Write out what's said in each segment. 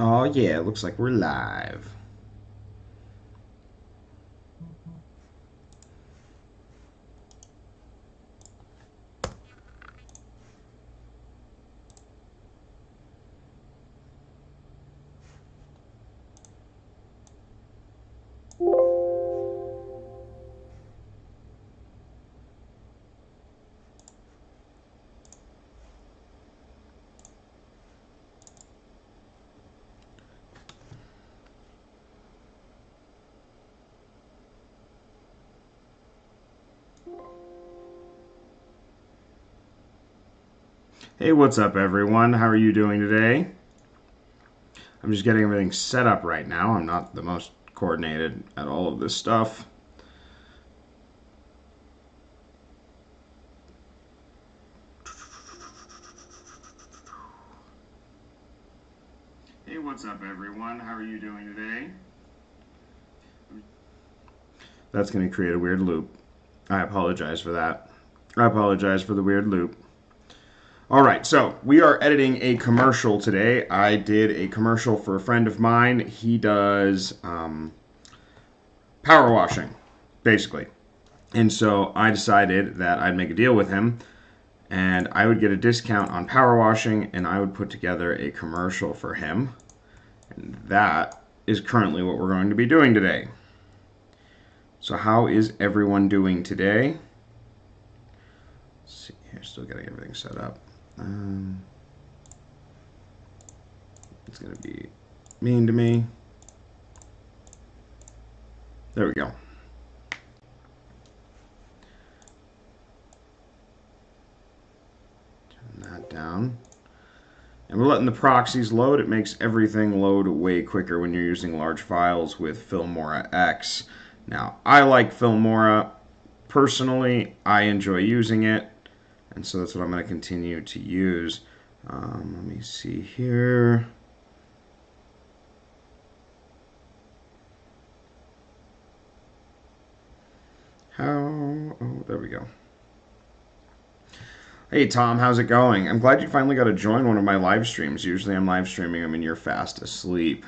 Oh yeah, it looks like we're live. Hey, what's up everyone? How are you doing today? I'm just getting everything set up right now. I'm not the most coordinated at all of this stuff. Hey, what's up everyone? How are you doing today? That's going to create a weird loop. I apologize for that. I apologize for the weird loop. All right, so we are editing a commercial today. I did a commercial for a friend of mine. He does power washing, basically. And so I decided that I'd make a deal with him and I would get a discount on power washing and I would put together a commercial for him. And that is currently what we're going to be doing today. So how is everyone doing today? Let's see here, still getting everything set up. It's going to be mean to me. There we go. Turn that down. And we're letting the proxies load. It makes everything load way quicker when you're using large files with Filmora X. Now, I like Filmora. Personally, I enjoy using it. And so that's what I'm going to continue to use. Let me see here. Oh, there we go. Hey Tom, how's it going? I'm glad you finally got to join one of my live streams. Usually I'm live streaming them and you're fast asleep.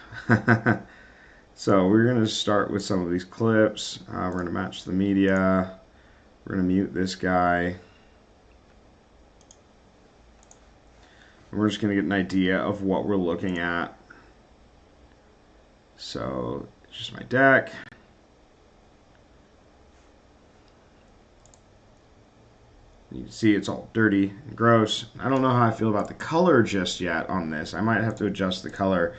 So we're going to start with some of these clips. We're going to match the media. We're going to mute this guy. And we're just going to get an idea of what we're looking at. So it's just my deck. You can see it's all dirty and gross. I don't know how I feel about the color just yet on this. I might have to adjust the color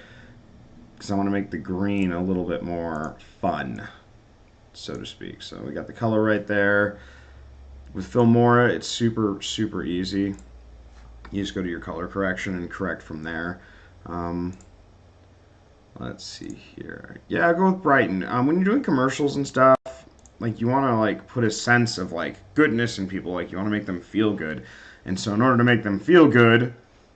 because I want to make the green a little bit more fun, so to speak. So we got the color right there. With Filmora, it's super, super easy. You just go to your color correction and correct from there. Let's see here. Yeah, I'll go with Brighten. When you're doing commercials and stuff, like you want to like put a sense of like goodness in people. Like you want to make them feel good. And so in order to make them feel good,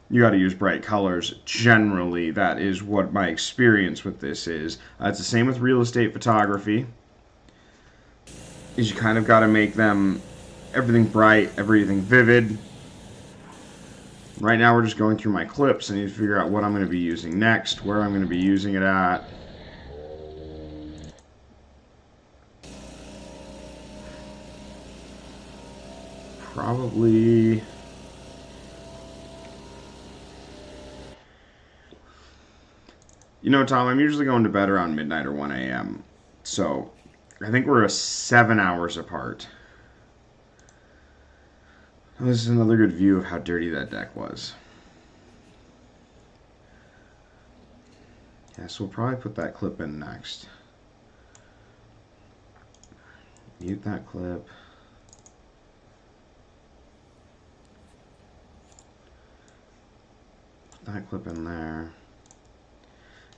you got to use bright colors. Generally, that is what my experience with this is. It's the same with real estate photography. Is you kind of got to make them everything bright, everything vivid. Right now we're just going through my clips. I need to figure out what I'm going to be using next, where I'm going to be using it at. Probably... You know, Tom, I'm usually going to bed around midnight or 1 a.m. So I think we're 7 hours apart. This is another good view of how dirty that deck was. Yeah, so we'll probably put that clip in next. Mute that clip. Put that clip in there.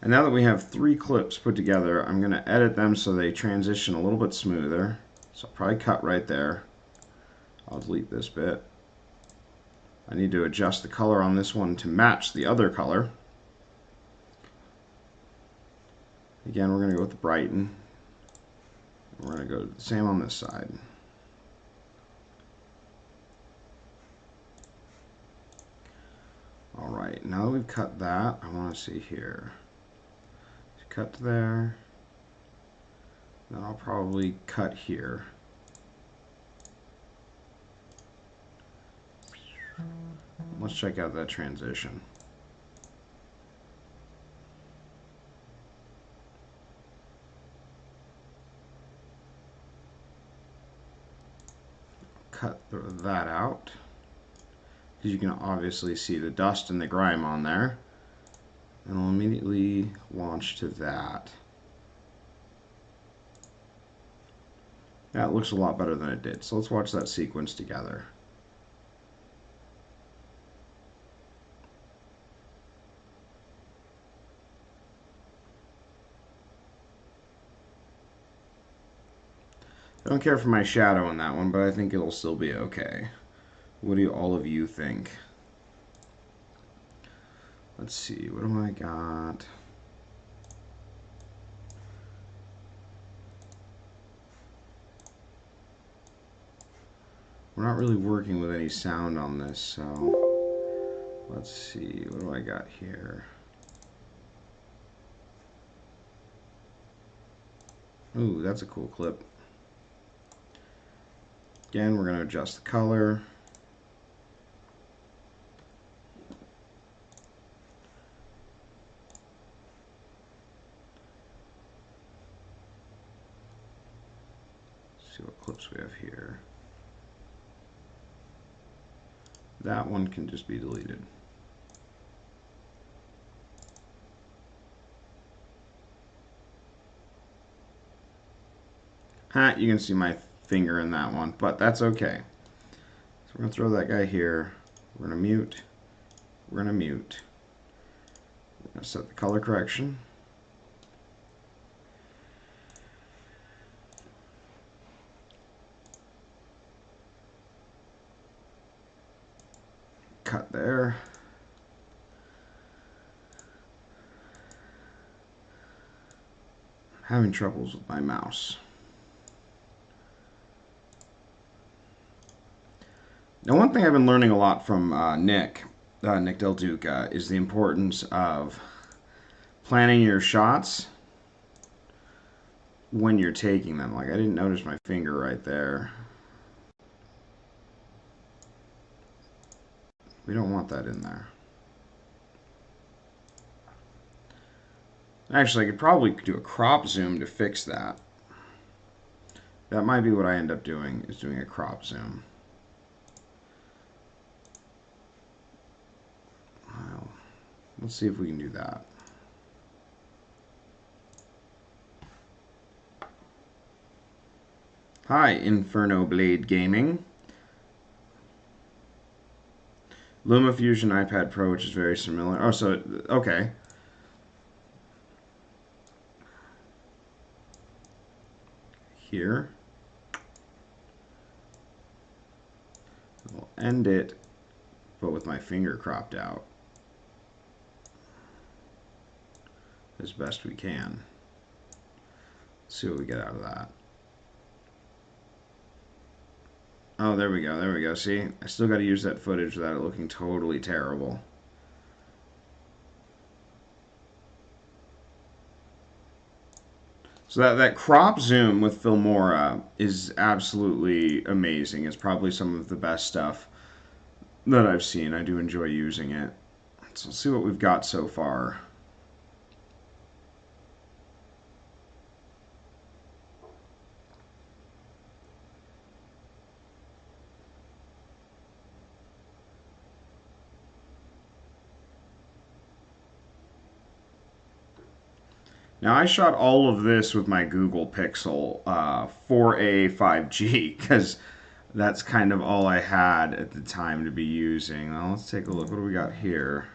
And now that we have 3 clips put together, I'm going to edit them so they transition a little bit smoother. So I'll probably cut right there. I'll delete this bit. I need to adjust the color on this one to match the other color. Again, we're going to go with the Brighten. We're going to go the same on this side. Alright, now that we've cut that, I want to see here. cut there. Then I'll probably cut here. Let's check out that transition. Cut that out, because you can obviously see the dust and the grime on there. And I'll immediately launch to that. That looks a lot better than it did. So let's watch that sequence together. I don't care for my shadow in that one, but I think it'll still be okay. What do all of you think? Let's see, what do I got? We're not really working with any sound on this, so let's see, what do I got here? Ooh, that's a cool clip. Again, we're going to adjust the color. Let's see what clips we have here. That one can just be deleted. You can see my finger in that one, but that's okay. So we're going to throw that guy here. We're going to mute. We're going to mute. We're going to set the color correction. Cut there. I'm having troubles with my mouse. Now, one thing I've been learning a lot from Nick Del Duca, is the importance of planning your shots when you're taking them. Like, I didn't notice my finger right there. We don't want that in there. Actually, I could probably do a crop zoom to fix that. That might be what I end up doing, is doing a crop zoom. Well, let's see if we can do that. Hi, Inferno Blade Gaming. LumaFusion iPad Pro, which is very similar. Oh, so, okay. Here. I'll end it, but with my finger cropped out as best we can. Let's see what we get out of that. Oh, there we go, there we go. See, I still got to use that footage without it looking totally terrible. So that crop zoom with Filmora is absolutely amazing. It's probably some of the best stuff that I've seen. I do enjoy using it. So let's see what we've got so far. Now, I shot all of this with my Google Pixel 4a 5G, because that's kind of all I had at the time to be using. Now, let's take a look. What do we got here?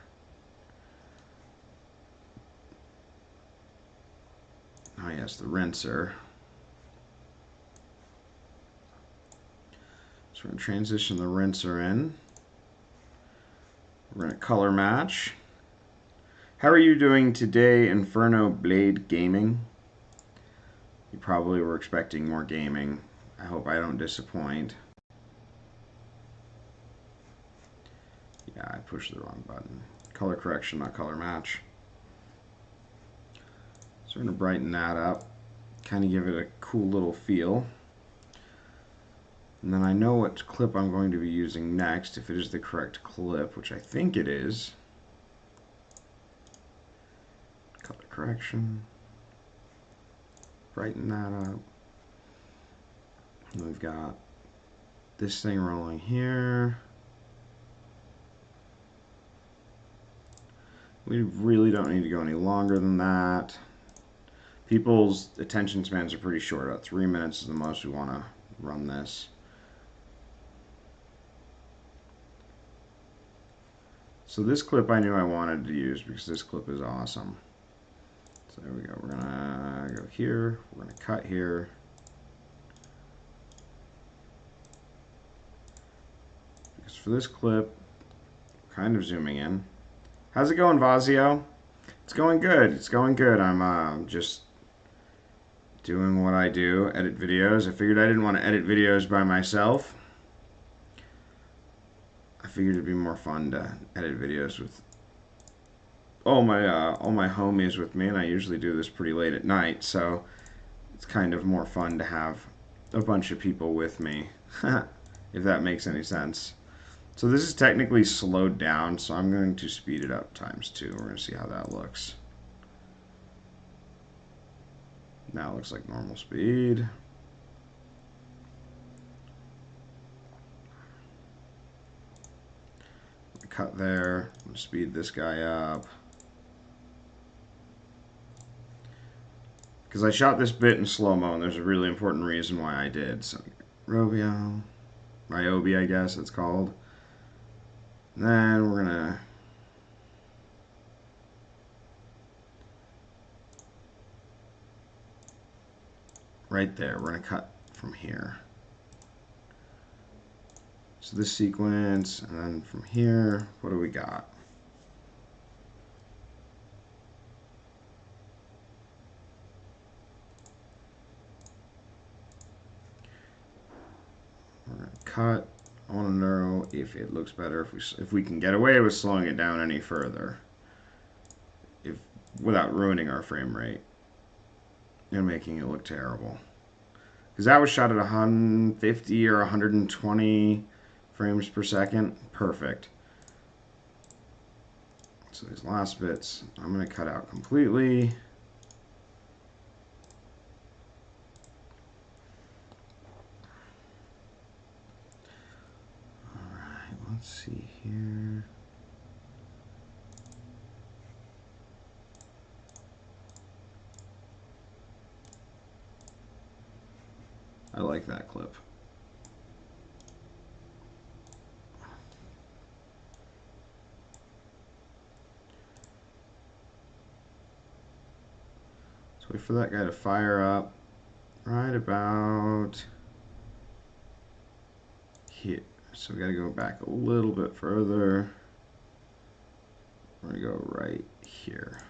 Oh, yes, the rinser. So we're going to transition the rinser in. We're going to color match. How are you doing today, Inferno Blade Gaming? You probably were expecting more gaming. I hope I don't disappoint. Yeah, I pushed the wrong button. Color correction, not color match. So So I'm going to brighten that up, kind of give it a cool little feel. And then I know what clip I'm going to be using next, if it is the correct clip, which I think it is. Color correction. Brighten that up. And we've got this thing rolling here. We really don't need to go any longer than that. People's attention spans are pretty short. About 3 minutes is the most we want to run this. So this clip I knew I wanted to use because this clip is awesome. So there we go. We're going to go here. We're going to cut here. Because for this clip, kind of zooming in. How's it going, Vazio? It's going good. It's going good. I'm just doing what I do, edit videos. I figured I didn't want to edit videos by myself. I figured it'd be more fun to edit videos with all my homies with me, and I usually do this pretty late at night, so it's kind of more fun to have a bunch of people with me, if that makes any sense. So this is technically slowed down, so I'm going to speed it up ×2. We're going to see how that looks. Now it looks like normal speed. Cut there. I'm going to speed this guy up. Because I shot this bit in slow-mo, and there's a really important reason why I did. So, Ryobi, I guess it's called. And then we're going to right there, we're going to cut from here. So this sequence, and then from here, what do we got? We're going to cut. I want to know if it looks better, if we can get away with slowing it down any further, without ruining our frame rate and making it look terrible. Because that was shot at 150 or 120 frames per second. Perfect. So these last bits, I'm going to cut out completely. Alright, let's see here. I like that clip. So wait for that guy to fire up right about here. So we got to go back a little bit further. We're going to go right here.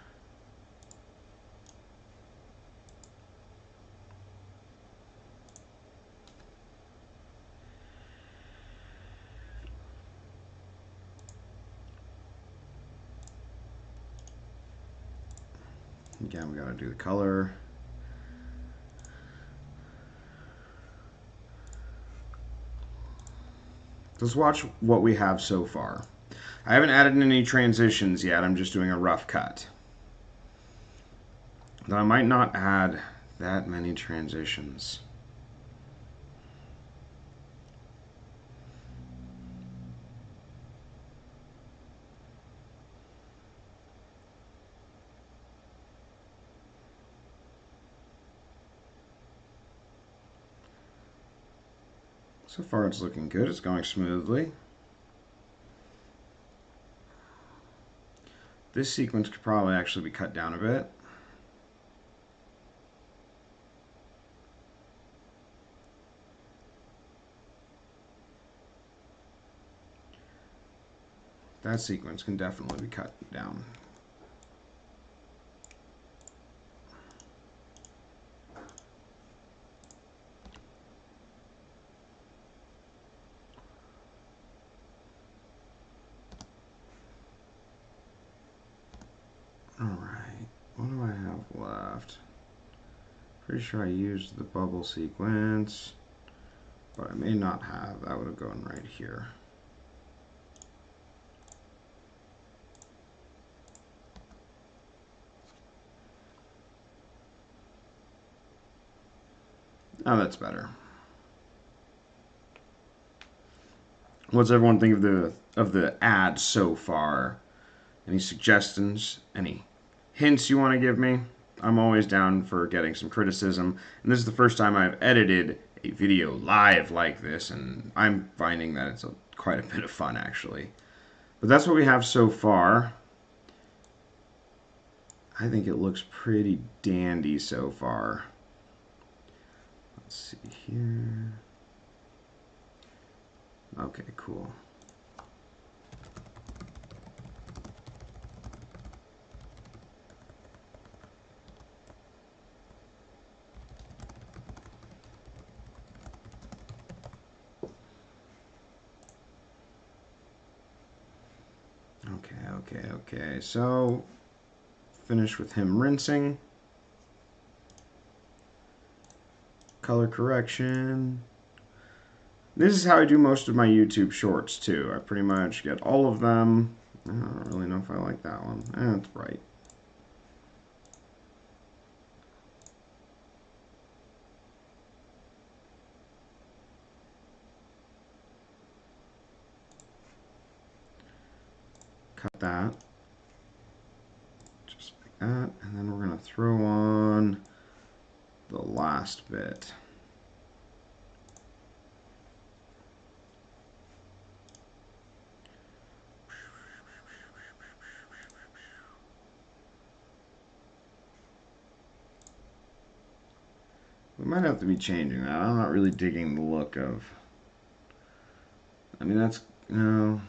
Again, we got to do the color. Let's watch what we have so far. I haven't added any transitions yet. I'm just doing a rough cut. Though I might not add that many transitions. So far it's looking good. It's going smoothly. This sequence could probably actually be cut down a bit. That sequence can definitely be cut down. Alright, what do I have left? left. Pretty sure I used the bubble sequence, but I may not have. That would have gone right here. Oh, that's better. What's everyone think of the ad so far? Any suggestions? Any hints you want to give me? I'm always down for getting some criticism. And this is the first time I've edited a video live like this, and I'm finding that it's quite a bit of fun, actually. But that's what we have so far. I think it looks pretty dandy so far. Let's see here. Okay, cool. Okay. So, finish with him rinsing. Color correction. This is how I do most of my YouTube shorts, too. I pretty much get all of them. I don't really know if I like that one. That's bright. Cut that. Just like that. And then we're going to throw on the last bit. We might have to be changing that. I'm not really digging the look of... I mean, that's... No.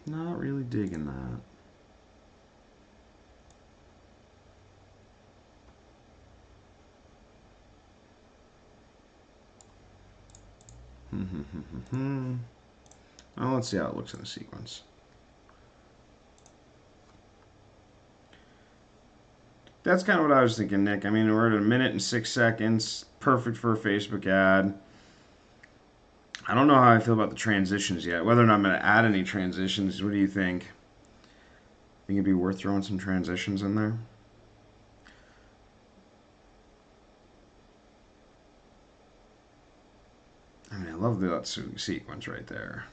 Not really digging that. Well, let's see how it looks in the sequence. That's kind of what I was thinking, Nick. I mean, we're at 1:06. Perfect for a Facebook ad. I don't know how I feel about the transitions yet. Whether or not I'm going to add any transitions. What do you think? Think it'd be worth throwing some transitions in there? I mean, I love that sequence right there.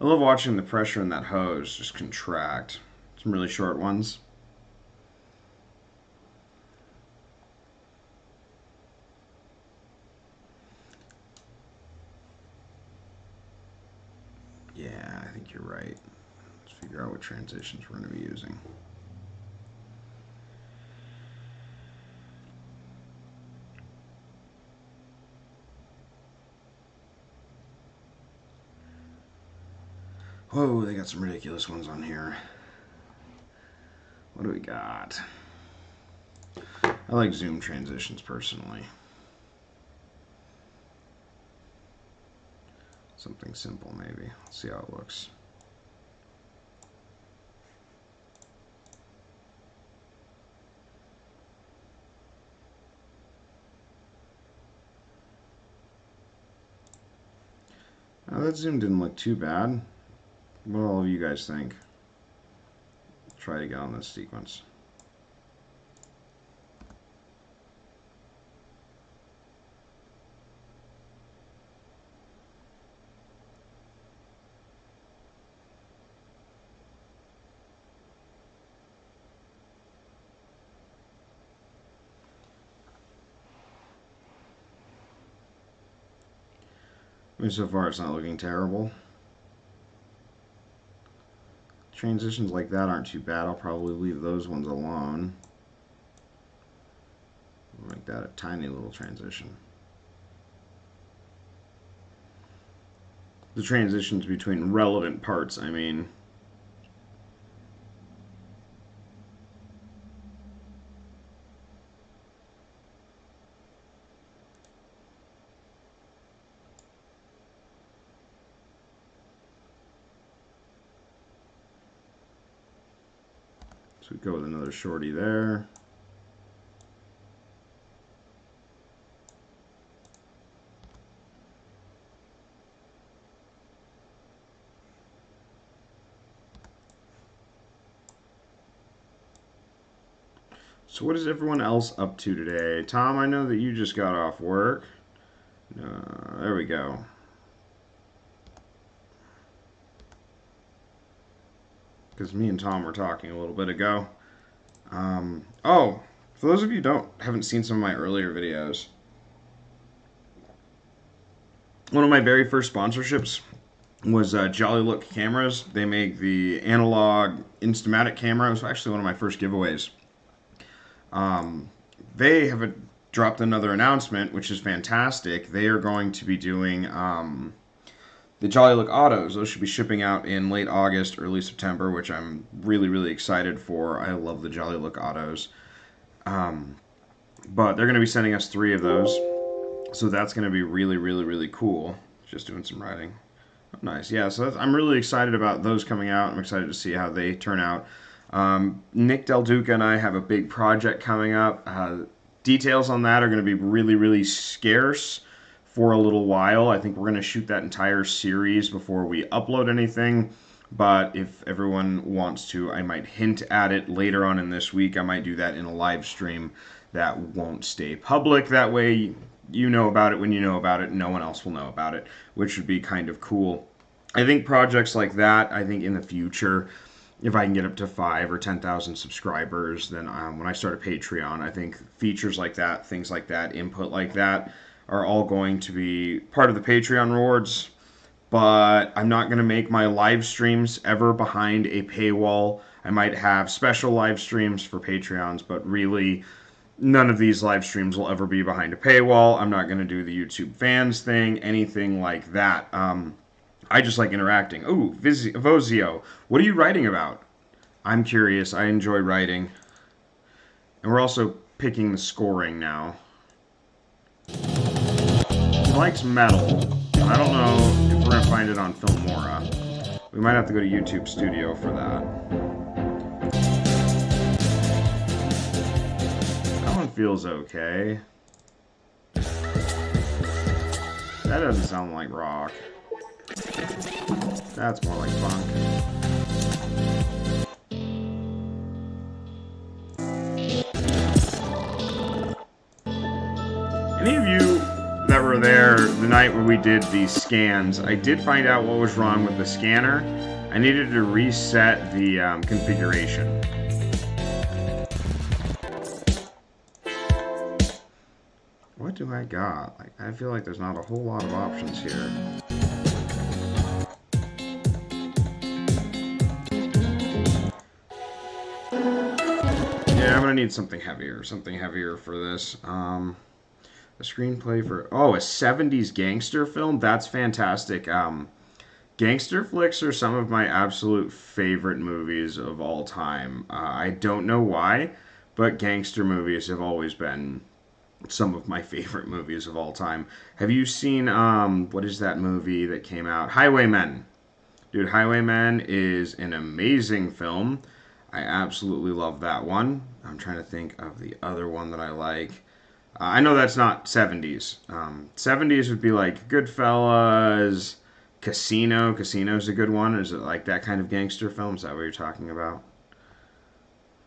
I love watching the pressure in that hose just contract. Some really short ones. Yeah, I think you're right. Let's figure out what transitions we're going to be using. Whoa, they got some ridiculous ones on here. What do we got? I like zoom transitions personally. Something simple maybe. Let's see how it looks. Now that zoom didn't look too bad. What do all of you guys think? Try to get on this sequence. I mean, so far it's not looking terrible. Transitions like that aren't too bad. I'll probably leave those ones alone. Make that a tiny little transition. The transitions between relevant parts, I mean. So we go with another shorty there. So what is everyone else up to today? Tom, I know that you just got off work. There we go. Because me and Tom were talking a little bit ago. Oh, for those of you who haven't seen some of my earlier videos, one of my very first sponsorships was Jolly Look cameras. They make the analog Instamatic camera. It was actually one of my first giveaways. They have dropped another announcement, which is fantastic. They are going to be doing the Jolly Look Autos. Those should be shipping out in late August, early September, which I'm really, really excited for. I love the Jolly Look Autos. But they're going to be sending us 3 of those. So that's going to be really, really, really cool. Just doing some writing. Oh, nice. Yeah, so I'm really excited about those coming out. I'm excited to see how they turn out. Nick Del Duca and I have a big project coming up. Details on that are going to be really, really scarce for a little while. I think we're going to shoot that entire series before we upload anything. But if everyone wants to, I might hint at it later on in this week. I might do that in a live stream that won't stay public. That way you know about it when you know about it, and no one else will know about it, which would be kind of cool. I think projects like that, I think in the future, if I can get up to 5 or 10,000 subscribers, then when I start a Patreon, I think features like that, things like that, input like that, are all going to be part of the Patreon rewards. But I'm not going to make my live streams ever behind a paywall. I might have special live streams for Patreons, but really, none of these live streams will ever be behind a paywall. I'm not going to do the YouTube fans thing, anything like that. I just like interacting. Ooh, Vozio, what are you writing about? I'm curious. I enjoy writing. And we're also picking the scoring now. He likes metal. I don't know if we're going to find it on Filmora. We might have to go to YouTube Studio for that. That one feels okay. That doesn't sound like rock. That's more like funk. Any of you that were there the night where we did these scans, I did find out what was wrong with the scanner. I needed to reset the configuration. What do I got? Like, I feel like there's not a whole lot of options here. Yeah, I'm gonna need something heavier for this. A screenplay for a 70s gangster film. That's fantastic. Gangster flicks are some of my absolute favorite movies of all time. I don't know why, but gangster movies have always been some of my favorite movies of all time. Have you seen what is that movie that came out? Highwaymen. Dude, Highwaymen is an amazing film. I absolutely love that one. I'm trying to think of the other one that I like. I know that's not 70s. 70s would be like Goodfellas, Casino. Casino's a good one. Is it like that kind of gangster film? Is that what you're talking about?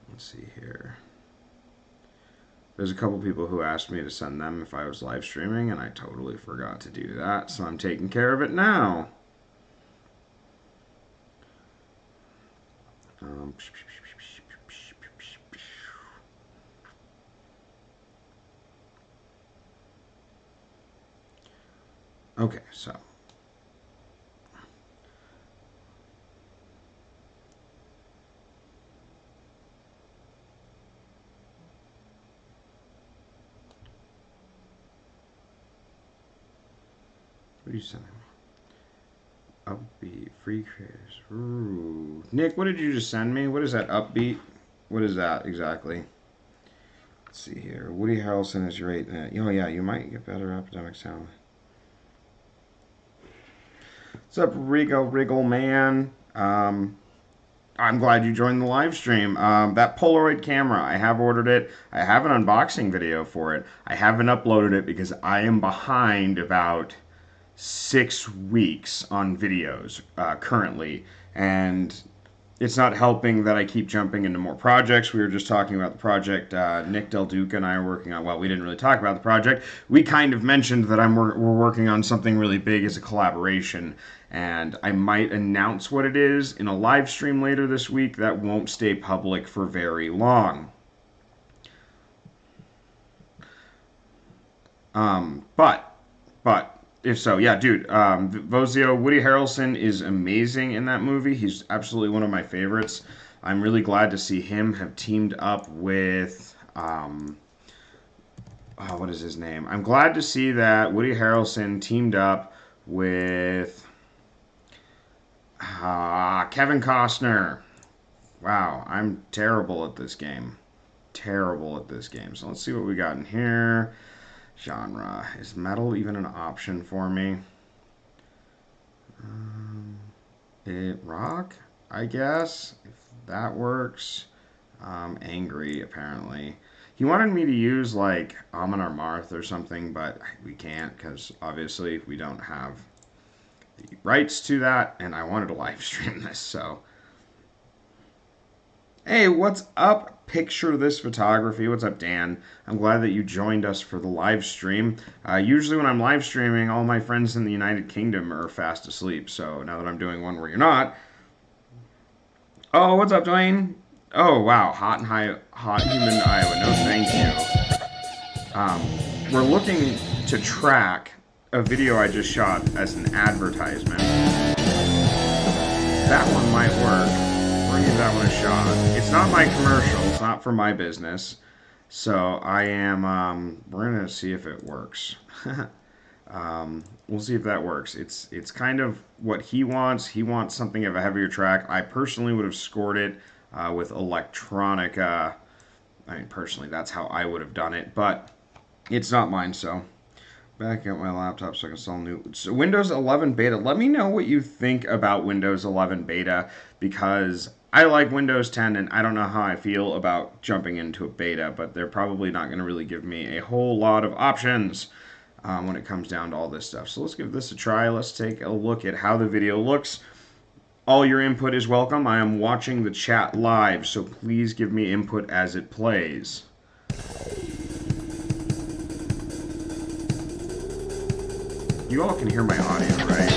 Let's see here. There's a couple people who asked me to send them if I was live streaming, and I totally forgot to do that, so I'm taking care of it now. Okay, so What did you send him? Uppbeat, free creators. Ooh. Nick, what did you just send me? What is that, Uppbeat? What is that exactly? Let's see here. Woody Harrelson is rating it. Oh, yeah, you might get better academic sound. What's up, Wriggle Man? I'm glad you joined the live stream. That Polaroid camera, I have ordered it. I have an unboxing video for it. I haven't uploaded it because I am behind about 6 weeks on videos currently, and it's not helping that I keep jumping into more projects. We were just talking about the project Nick Del Duca and I are working on. Well, we didn't really talk about the project. We kind of mentioned that we're working on something really big as a collaboration, and I might announce what it is in a live stream later this week that won't stay public for very long. But if so, yeah, dude, Vozio, Woody Harrelson is amazing in that movie. He's absolutely one of my favorites. I'm really glad to see him have teamed up with, what is his name? I'm glad to see that Woody Harrelson teamed up with Kevin Costner. Wow, I'm terrible at this game. Terrible at this game. So let's see what we got in here. Genre. Is metal even an option for me? Rock, I guess, if that works. Angry, apparently. He wanted me to use, like, Amon Amarth or something, but we can't, because obviously we don't have the rights to that, and I wanted to live stream this, so. Hey, what's up? Picture This Photography. What's up, Dan? I'm glad that you joined us for the live stream. Usually when I'm live streaming, all my friends in the United Kingdom are fast asleep, so now that I'm doing one where you're not. Oh, what's up, Dwayne? Oh, wow. Hot Human, Iowa. No, thank you. We're looking to track a video I just shot as an advertisement. That one might work. We're going to give that one a shot. It's not my commercial. It's not for my business. So I am, we're going to see if it works. We'll see if that works. It's kind of what he wants. He wants something of a heavier track. I personally would have scored it with electronic. I mean, personally, that's how I would have done it. But it's not mine, so. Back at my laptop so I can install new. So Windows 11 Beta. Let me know what you think about Windows 11 Beta, because I like Windows 10 and I don't know how I feel about jumping into a beta, but they're probably not going to really give me a whole lot of options when it comes down to all this stuff. So let's give this a try. Let's take a look at how the video looks. All your input is welcome. I am watching the chat live, so please give me input as it plays. You all can hear my audio, right?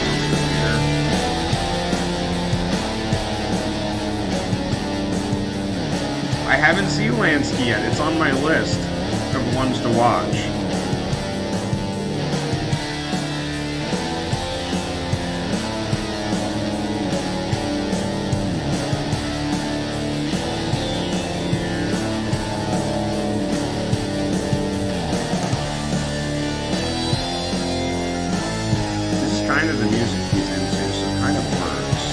I haven't seen Lansky yet. It's on my list of ones to watch. Kind of the music he's into, so it kind of works.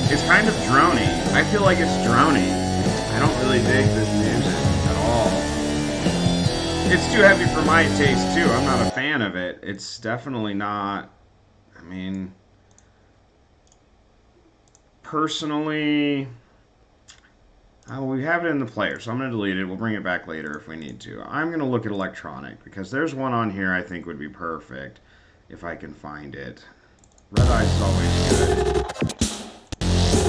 It's kind of drony. I feel like it's drony. I don't really dig this music at all. It's too heavy for my taste, too. I'm not a fan of it. It's definitely not, I mean, personally, we have it in the player, so I'm going to delete it. We'll bring it back later if we need to. I'm going to look at electronic, because there's one on here I think would be perfect, if I can find it. Red Eyes is always good.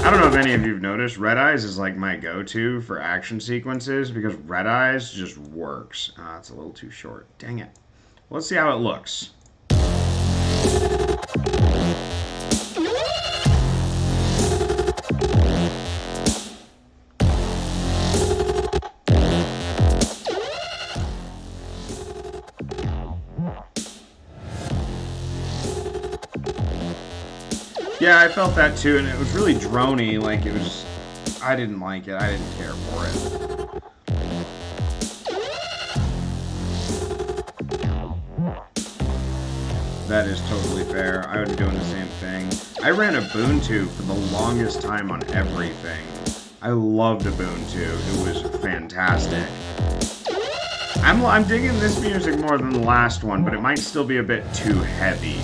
I don't know if any of you have noticed, Red Eyes is like my go-to for action sequences because Red Eyes just works. It's a little too short. Dang it. Let's see how it looks. Yeah, I felt that too, and it was really drony. Like it was, I didn't like it. I didn't care for it. That is totally fair. I would be doing the same thing. I ran Ubuntu for the longest time on everything. I loved Ubuntu. It was fantastic. I'm digging this music more than the last one, but it might still be a bit too heavy.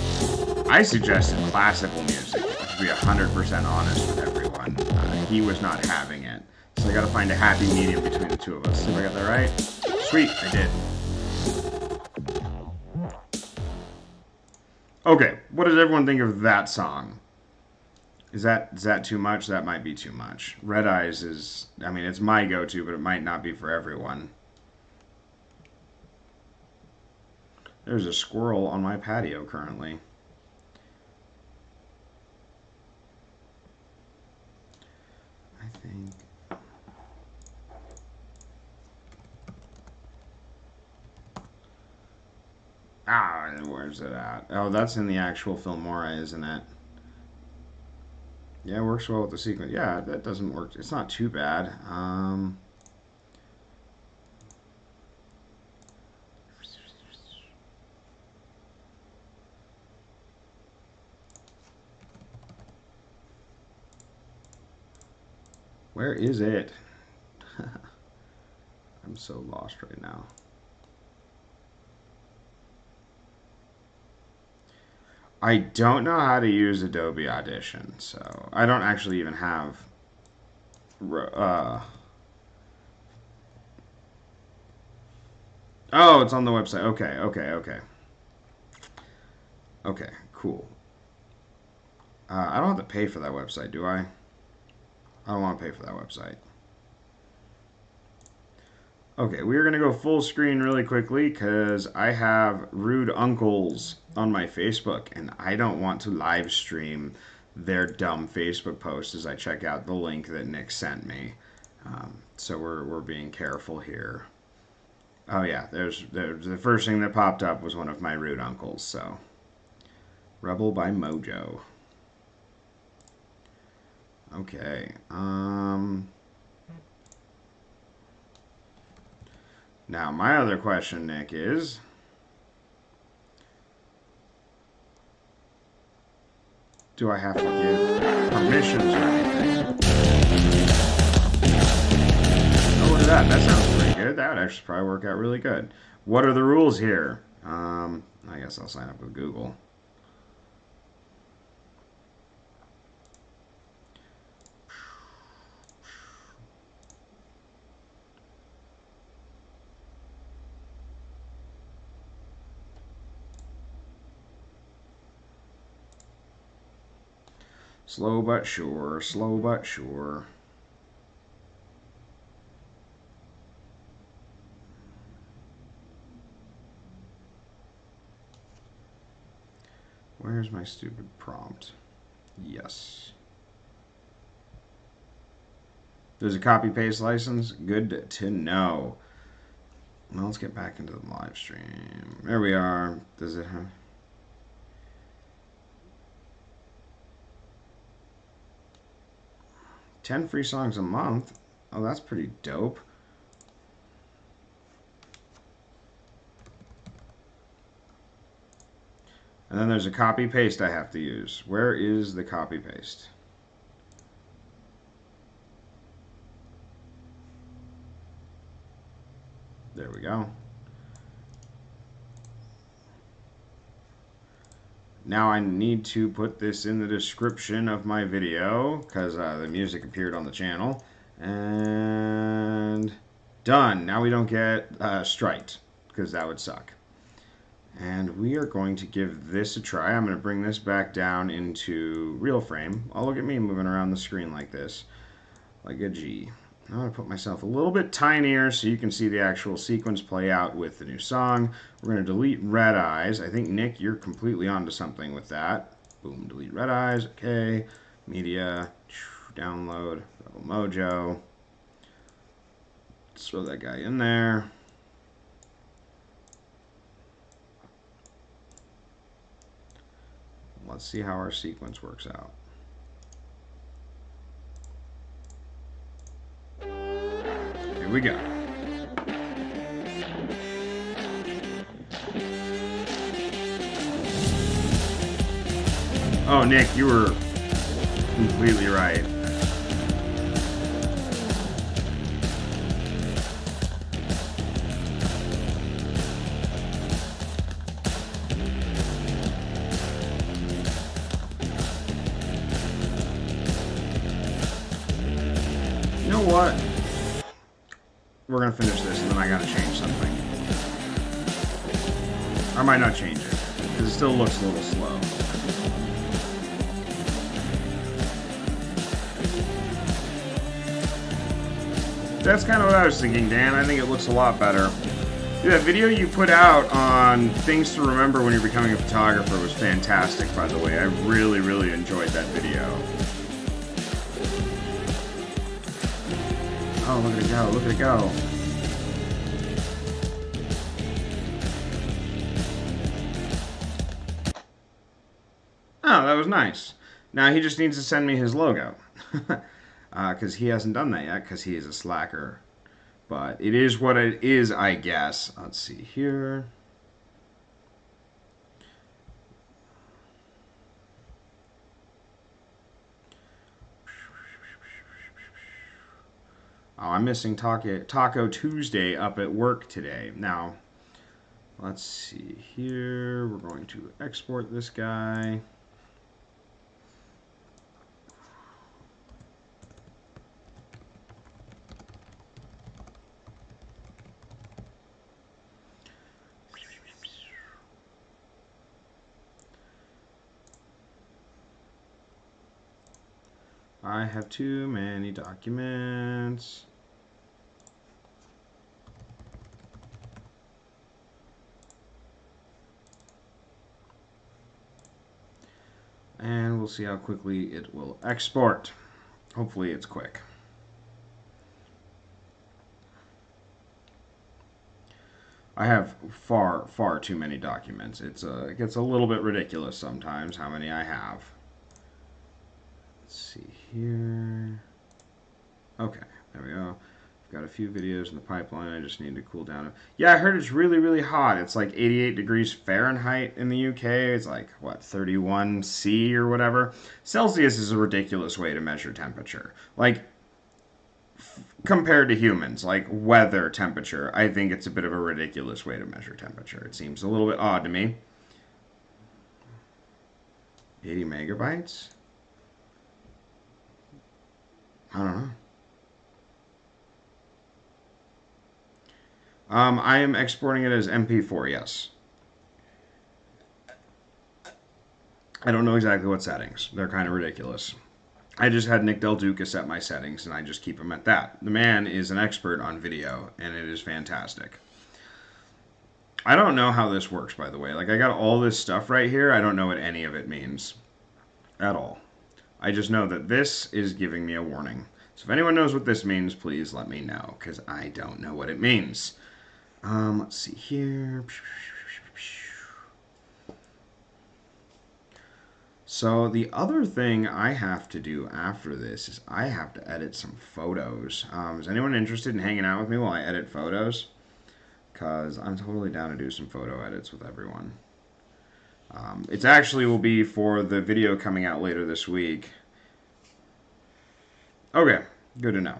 I suggested classical music, to be 100% honest with everyone. He was not having it. So I gotta find a happy medium between the two of us. See if I got that right? Sweet, I did. Okay, what does everyone think of that song? Is that too much? That might be too much. Red Eyes is, I mean, it's my go-to, but it might not be for everyone. There's a squirrel on my patio currently. I think. Ah, where's it at? Oh, that's in the actual Filmora, isn't it? Yeah, it works well with the sequence. Yeah, that doesn't work. It's not too bad. Where is it? I'm so lost right now. I don't know how to use Adobe Audition, so I don't actually even have. Oh, it's on the website. Okay, okay, okay. Okay, cool. I don't have to pay for that website, do I? I don't want to pay for that website. Okay, we're going to go full screen really quickly because I have rude uncles on my Facebook and I don't want to live stream their dumb Facebook posts as I check out the link that Nick sent me. So we're being careful here. Oh yeah, there's the first thing that popped up was one of my rude uncles. So Rebel by Mojo. Okay. Now my other question, Nick, is do I have to give permissions or anything? Oh, look at that. That sounds pretty good. That would actually probably work out really good. What are the rules here? I guess I'll sign up with Google. Slow but sure, slow but sure. Where's my stupid prompt? Yes. There's a copy paste license. Good to know. Well, let's get back into the live stream. There we are. Does it have? 10 free songs a month? Oh, that's pretty dope. And then there's a copy paste I have to use. Where is the copy paste? There we go. Now I need to put this in the description of my video because the music appeared on the channel. And done. Now we don't get striked because that would suck. And we are going to give this a try. I'm going to bring this back down into real frame. Oh, look at me moving around the screen like this, like a G. I'm going to put myself a little bit tinier so you can see the actual sequence play out with the new song. We're going to delete Red Eyes. I think, Nick, you're completely onto something with that. Boom, delete Red Eyes. Okay. Media. Download. Rebel Mojo. Let's throw that guy in there. Let's see how our sequence works out. we go. Oh, Nick, you were completely right. You know what? We're gonna finish this and then I gotta change something. I might not change it, because it still looks a little slow. That's kind of what I was thinking, Dan. I think it looks a lot better. Dude, that video you put out on things to remember when you're becoming a photographer was fantastic, by the way. I really, really enjoyed that video. Oh, look at it go, look at it go. Oh, that was nice. Now he just needs to send me his logo. Because he hasn't done that yet, because he is a slacker. But it is what it is, I guess. Let's see here. Oh, I'm missing Taco Tuesday up at work today. Now, let's see here. We're going to export this guy. I have too many documents. And we'll see how quickly it will export. Hopefully it's quick. I have far, far too many documents. It gets a little bit ridiculous sometimes how many I have. Let's see here. Okay, there we go. I've got a few videos in the pipeline. I just need to cool down. Yeah, I heard it's really, really hot. It's like 88 degrees Fahrenheit in the UK. It's like, what, 31 C or whatever. Celsius is a ridiculous way to measure temperature. Like, compared to humans, like weather temperature, I think it's a bit of a ridiculous way to measure temperature. It seems a little bit odd to me. 80 megabytes? I don't know. I am exporting it as MP4, yes. I don't know exactly what settings. They're kind of ridiculous. I just had Nick Del Duca set my settings, and I just keep them at that. The man is an expert on video, and it is fantastic. I don't know how this works, by the way. Like, I got all this stuff right here. I don't know what any of it means at all. I just know that this is giving me a warning. So if anyone knows what this means, please let me know, because I don't know what it means. Let's see here. So the other thing I have to do after this is I have to edit some photos. Is anyone interested in hanging out with me while I edit photos? Because I'm totally down to do some photo edits with everyone. It actually will be for the video coming out later this week. Okay, good to know.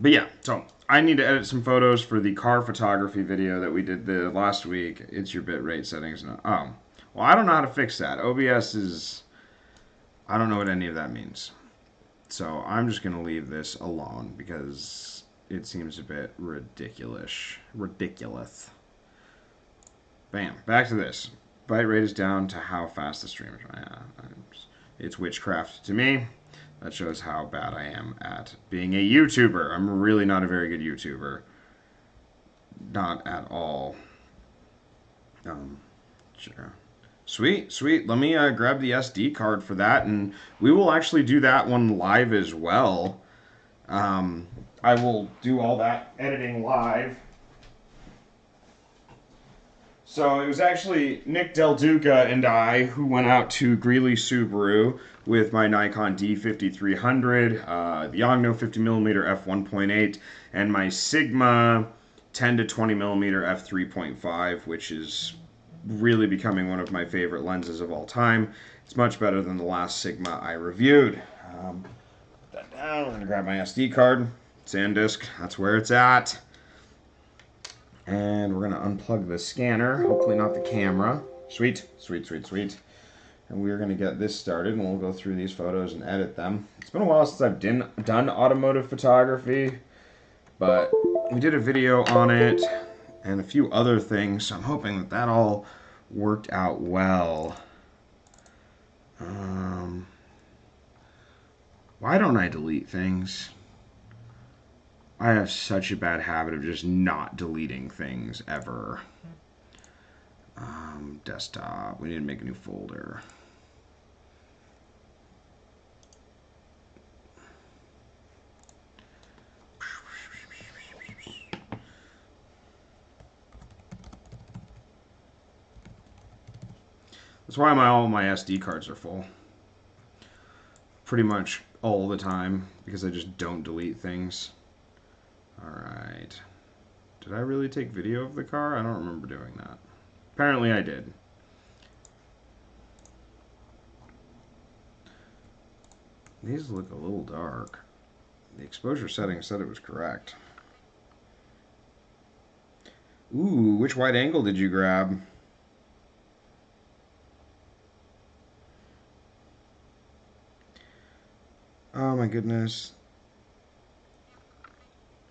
But yeah, so I need to edit some photos for the car photography video that we did the last week. It's your bitrate settings. Oh, well, I don't know how to fix that. OBS is, I don't know what any of that means. So I'm just going to leave this alone because it seems a bit ridiculous. Bam, back to this. Bitrate is down to how fast the stream is. It's witchcraft to me. That shows how bad I am at being a YouTuber. I'm really not a very good YouTuber. Not at all. Sure. Sweet, sweet. Let me grab the SD card for that, and we will actually do that one live as well. I will do all that editing live. So it was actually Nick Del Duca and I who went out to Greeley Subaru with my Nikon D5300, the Yongno 50mm f1.8, and my Sigma 10 to 20mm f3.5, which is really becoming one of my favorite lenses of all time. It's much better than the last Sigma I reviewed. Put that down. I'm going to grab my SD card, SanDisk, that's where it's at. And we're going to unplug the scanner, hopefully not the camera. Sweet, sweet, sweet, sweet. And we're going to get this started, and we'll go through these photos and edit them. It's been a while since I've done automotive photography, but we did a video on it and a few other things, so I'm hoping that that all worked out well. Why don't I delete things? I have such a bad habit of just not deleting things ever. Desktop. We need to make a new folder. That's why all my SD cards are full. Pretty much all the time, because I just don't delete things. Alright. Did I really take video of the car? I don't remember doing that. Apparently I did. These look a little dark. The exposure setting said it was correct. Ooh, which wide angle did you grab? Oh my goodness.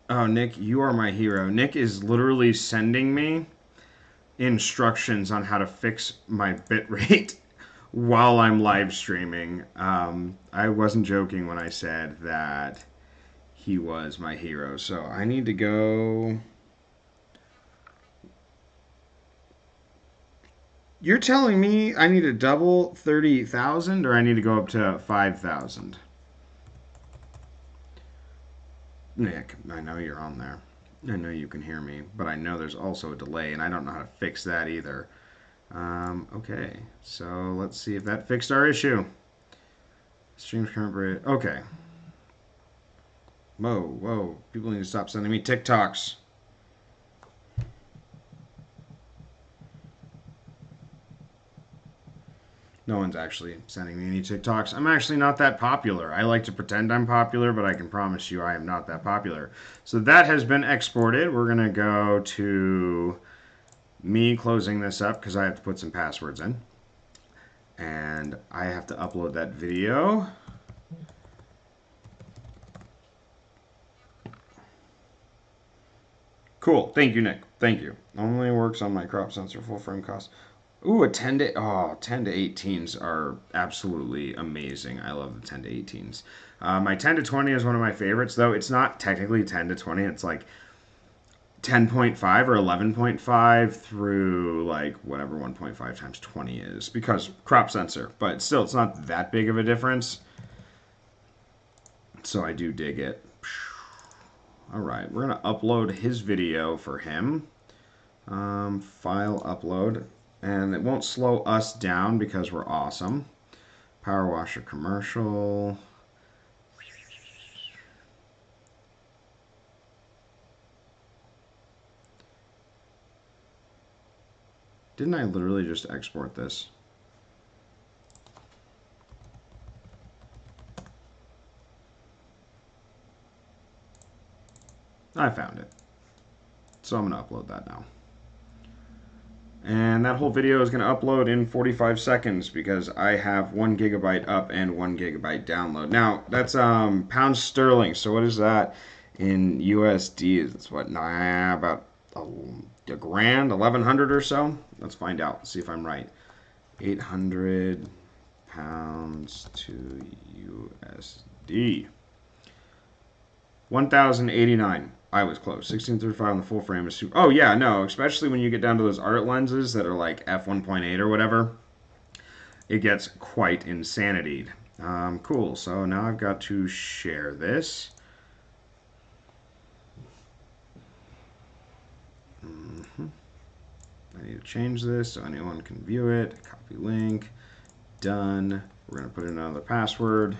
Oh, Nick, you are my hero. Nick is literally sending me instructions on how to fix my bitrate while I'm live streaming. I wasn't joking when I said that he was my hero. So I need to go. You're telling me I need to double 30,000 or I need to go up to 5,000? Nick, I know you're on there. I know you can hear me, but I know there's also a delay, and I don't know how to fix that either. Okay, so let's see if that fixed our issue. Streams current rate. Okay. Whoa, whoa. People need to stop sending me TikToks. No one's actually sending me any TikToks. I'm actually not that popular. I like to pretend I'm popular, but I can promise you I am not that popular. So that has been exported. We're going to go to me closing this up because I have to put some passwords in. And I have to upload that video. Cool. Thank you, Nick. Thank you. Only works on my crop sensor full frame cost. Ooh, a 10 to 18s are absolutely amazing. I love the 10 to 18s. My 10 to 20 is one of my favorites, though it's not technically 10 to 20. It's like 10.5 or 11.5 through like whatever 1.5 times 20 is because crop sensor. But still, it's not that big of a difference. So I do dig it. All right, we're going to upload his video for him. File upload. And it won't slow us down because we're awesome. Power washer commercial. Didn't I literally just export this? I found it. So I'm going to upload that now. And that whole video is going to upload in 45 seconds because I have 1 gigabyte up and 1 gigabyte download. Now, that's pounds sterling. So what is that in USD? It's what, about a grand, 1,100 or so? Let's find out. See if I'm right. 800 pounds to USD. 1,089. I was close. 1635 on the full frame is super. Oh, yeah, no. Especially when you get down to those art lenses that are like f1.8 or whatever. It gets quite insanity. Cool. So now I've got to share this. I need to change this so anyone can view it. Copy link. Done. We're going to put in another password.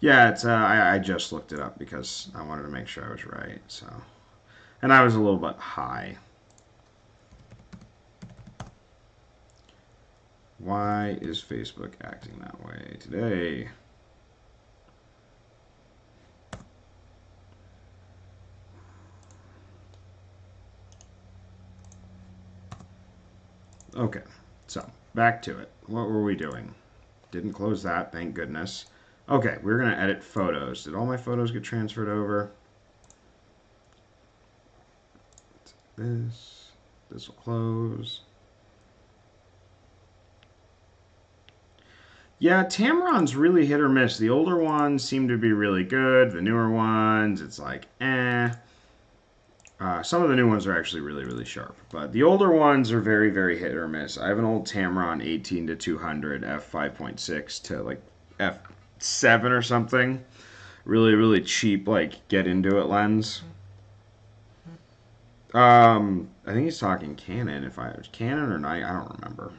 Yeah, it's I just looked it up because I wanted to make sure I was right. So, and I was a little bit high. Why is Facebook acting that way today? Okay, so back to it. What were we doing? Didn't close that, thank goodness. Okay, we're going to edit photos. Did all my photos get transferred over? This will close. Yeah, Tamron's really hit or miss. The older ones seem to be really good. The newer ones, it's like, eh. Some of the new ones are actually really, really sharp. But the older ones are very, very hit or miss. I have an old Tamron 18 to 200 f5.6 to like f7 or something. Really, really cheap, like, get into it lens. I think he's talking Canon. If I was Canon or Night, I don't remember.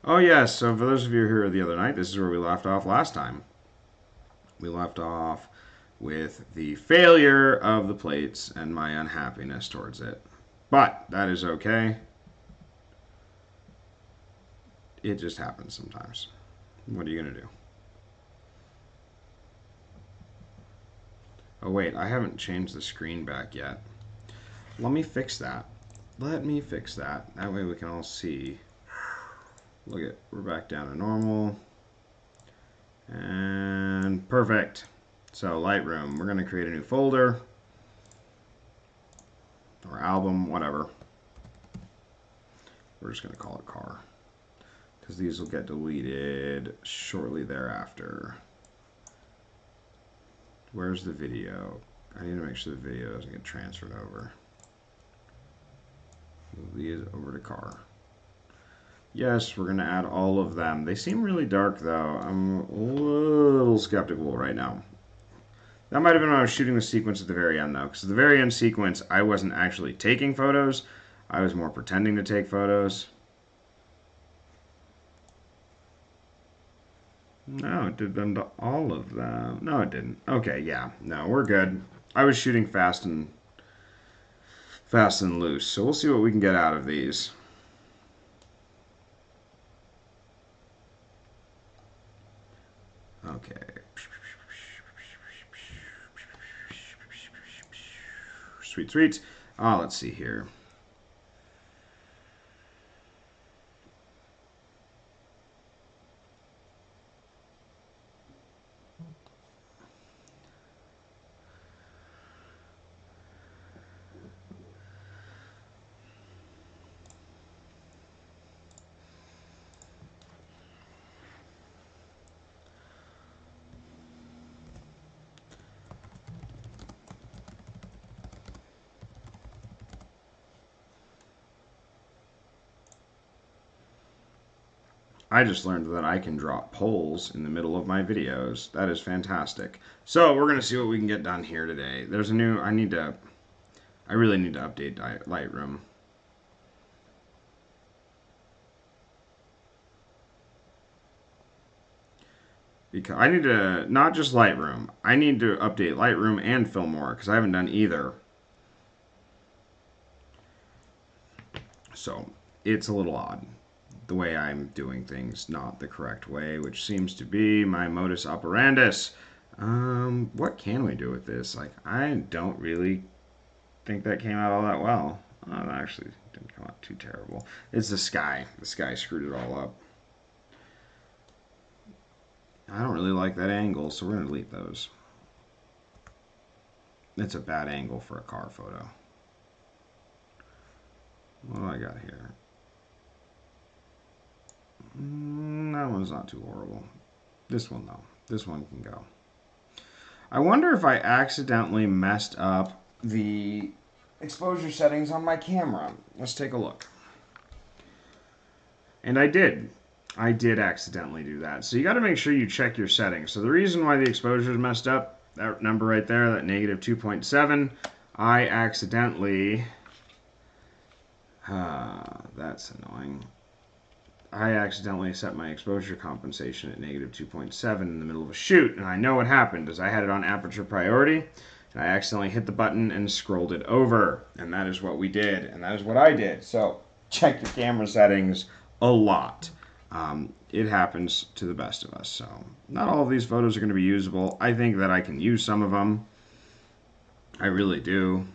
Oh yes, so for those of you who were here the other night, this is where we left off last time. We left off with the failure of the plates and my unhappiness towards it. But that is okay. It just happens sometimes. What are you going to do? Oh wait, I haven't changed the screen back yet. Let me fix that. Let me fix that. That way we can all see. Look at, we're back down to normal. And perfect. So Lightroom, we're going to create a new folder. Or album, whatever. We're just going to call it car. Because these will get deleted shortly thereafter. Where's the video? I need to make sure the video doesn't get transferred over. Move these over to car. Yes, we're going to add all of them. They seem really dark, though. I'm a little skeptical right now. That might have been when I was shooting the sequence at the very end, though. Because at the very end sequence, I wasn't actually taking photos. I was more pretending to take photos. No, it did them to all of them. No, it didn't. Okay, yeah. No, we're good. I was shooting fast and loose. So we'll see what we can get out of these. Okay. Sweet, sweet. Let's see here. I just learned that I can drop polls in the middle of my videos. That is fantastic. So we're going to see what we can get done here today. There's a new, I really need to update Lightroom. Because I need to, not just Lightroom, I need to update Lightroom and Filmora because I haven't done either. So it's a little odd. The way I'm doing things, not the correct way, which seems to be my modus operandus. What can we do with this? Like, I don't really think that came out all that well. That actually didn't come out too terrible. It's the sky. The sky screwed it all up. I don't really like that angle, so we're going to delete those. It's a bad angle for a car photo. What do I got here? That one's not too horrible. This one, though. This one can go. I wonder if I accidentally messed up the exposure settings on my camera. Let's take a look. And I did. I did accidentally do that. So you got to make sure you check your settings. So the reason why the exposure is messed up, that number right there, that negative 2.7, I accidentally, that's annoying. I accidentally set my exposure compensation at negative 2.7 in the middle of a shoot, and I know what happened is I had it on aperture priority, and I accidentally hit the button and scrolled it over, and that is what we did, and that is what I did. So check your camera settings a lot. It happens to the best of us. So not all of these photos are going to be usable. I think that I can use some of them. I really do.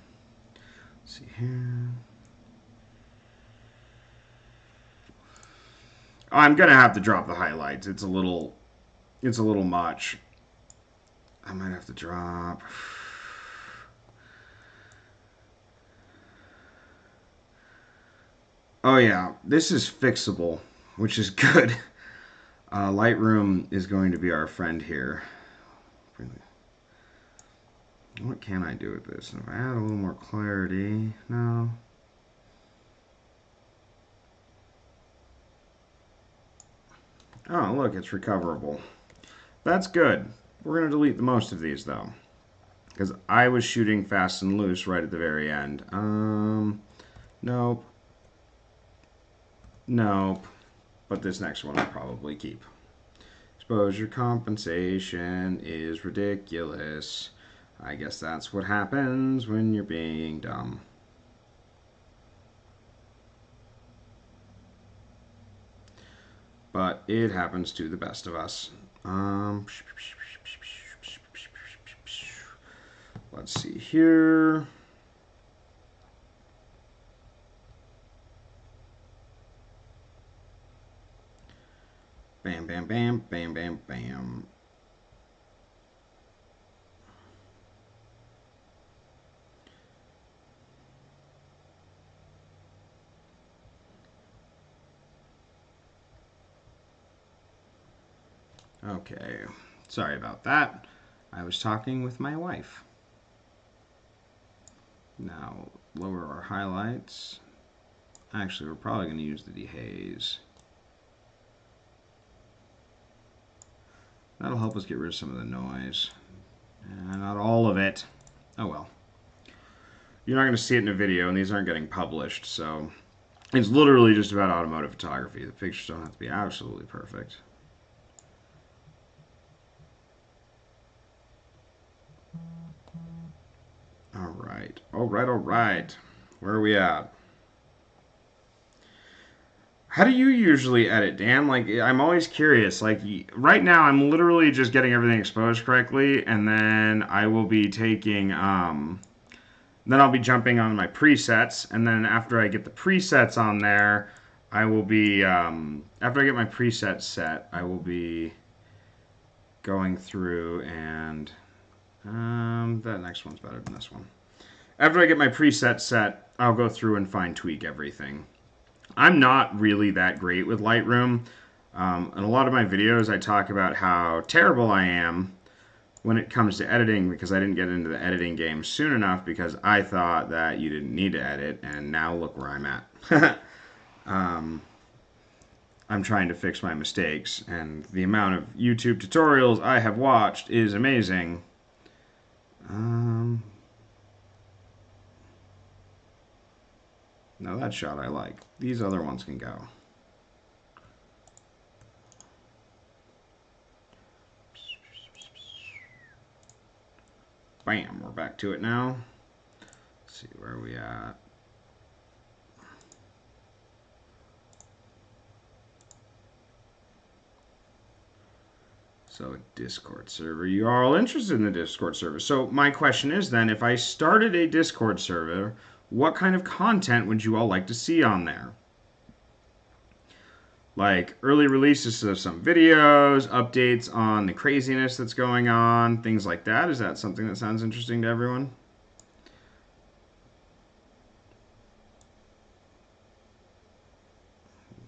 Let's see here. I'm gonna have to drop the highlights. It's a little much. I might have to drop. Oh yeah, this is fixable, which is good. Lightroom is going to be our friend here. What can I do with this? If I add a little more clarity, no. Oh, look, it's recoverable. That's good. We're going to delete the most of these, though, because I was shooting fast and loose right at the very end. Nope. Nope. But this next one I'll probably keep. Exposure compensation is ridiculous. I guess that's what happens when you're being dumb. But it happens to the best of us. Let's see here. Bam, bam, bam, bam, bam, bam. Okay, sorry about that. I was talking with my wife. Now, lower our highlights. Actually, we're probably going to use the dehaze. That'll help us get rid of some of the noise. Not all of it. Oh well. You're not going to see it in a video, and these aren't getting published, so it's literally just about automotive photography. The pictures don't have to be absolutely perfect. Alright, alright, alright. Where are we at? How do you usually edit, Dan? Like, I'm always curious. Like, right now, I'm literally just getting everything exposed correctly, and then I will be taking, then I'll be jumping on my presets, and then after I get the presets on there, I will be, after I get my presets set, I will be going through and, that next one's better than this one. After I get my presets set, I'll go through and fine tweak everything. I'm not really that great with Lightroom. In a lot of my videos, I talk about how terrible I am when it comes to editing because I didn't get into the editing game soon enough because I thought that you didn't need to edit, and now look where I'm at. I'm trying to fix my mistakes, and the amount of YouTube tutorials I have watched is amazing. Now that shot I like. These other ones can go. Bam, we're back to it now. Let's see, where are we at? So, Discord server. You are all interested in the Discord server. So, my question is then, if I started a Discord server, what kind of content would you all like to see on there? Like early releases of some videos, updates on the craziness that's going on, things like that. Is that something that sounds interesting to everyone?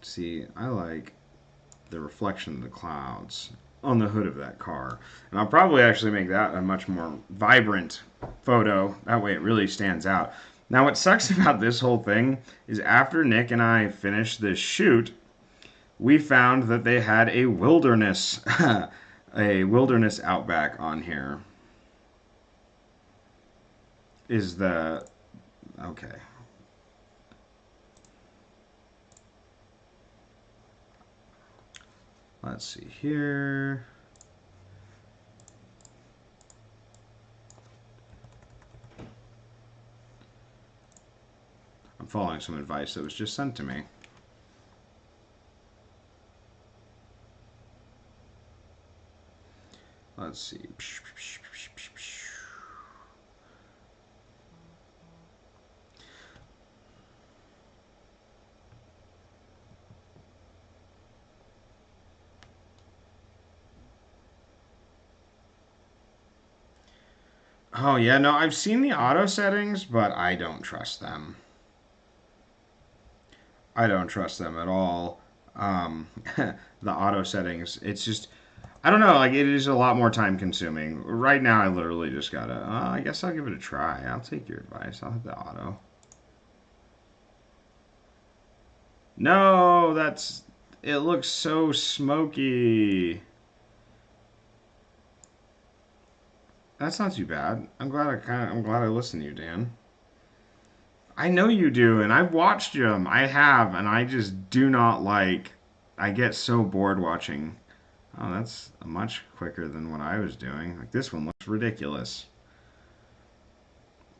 See, I like the reflection of the clouds on the hood of that car. And I'll probably actually make that a much more vibrant photo. That way it really stands out. Now what sucks about this whole thing is after Nick and I finish this shoot, we found that they had a wilderness, a wilderness outback on here. Is the okay? Let's see here. I'm following some advice that was just sent to me. Let's see. Oh, yeah, no, I've seen the auto settings, but I don't trust them. I don't trust them at all. The auto settings, it's just, I don't know, like, it is a lot more time consuming. Right now, I literally just gotta, I guess I'll give it a try. I'll take your advice. I'll hit the auto. No, it looks so smoky. That's not too bad. I'm glad I listened to you, Dan. I know you do, and I've watched them. I have, and I just do not like. I get so bored watching. Oh, that's much quicker than what I was doing. Like this one looks ridiculous.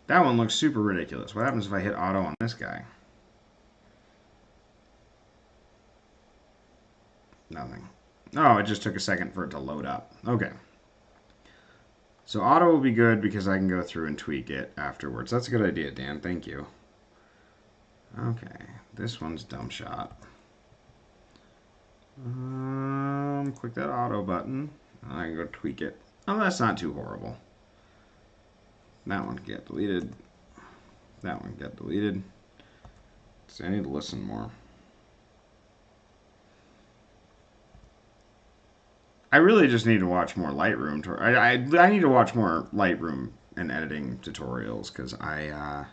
That one looks super ridiculous. What happens if I hit auto on this guy? Nothing. Oh, it just took a second for it to load up. Okay. So auto will be good because I can go through and tweak it afterwards. That's a good idea, Dan. Thank you. Okay, this one's dumb shot. Click that auto button. I can go tweak it. Oh, that's not too horrible. That one can get deleted. That one can get deleted. So I need to listen more. I really just need to watch more Lightroom. I need to watch more Lightroom and editing tutorials because I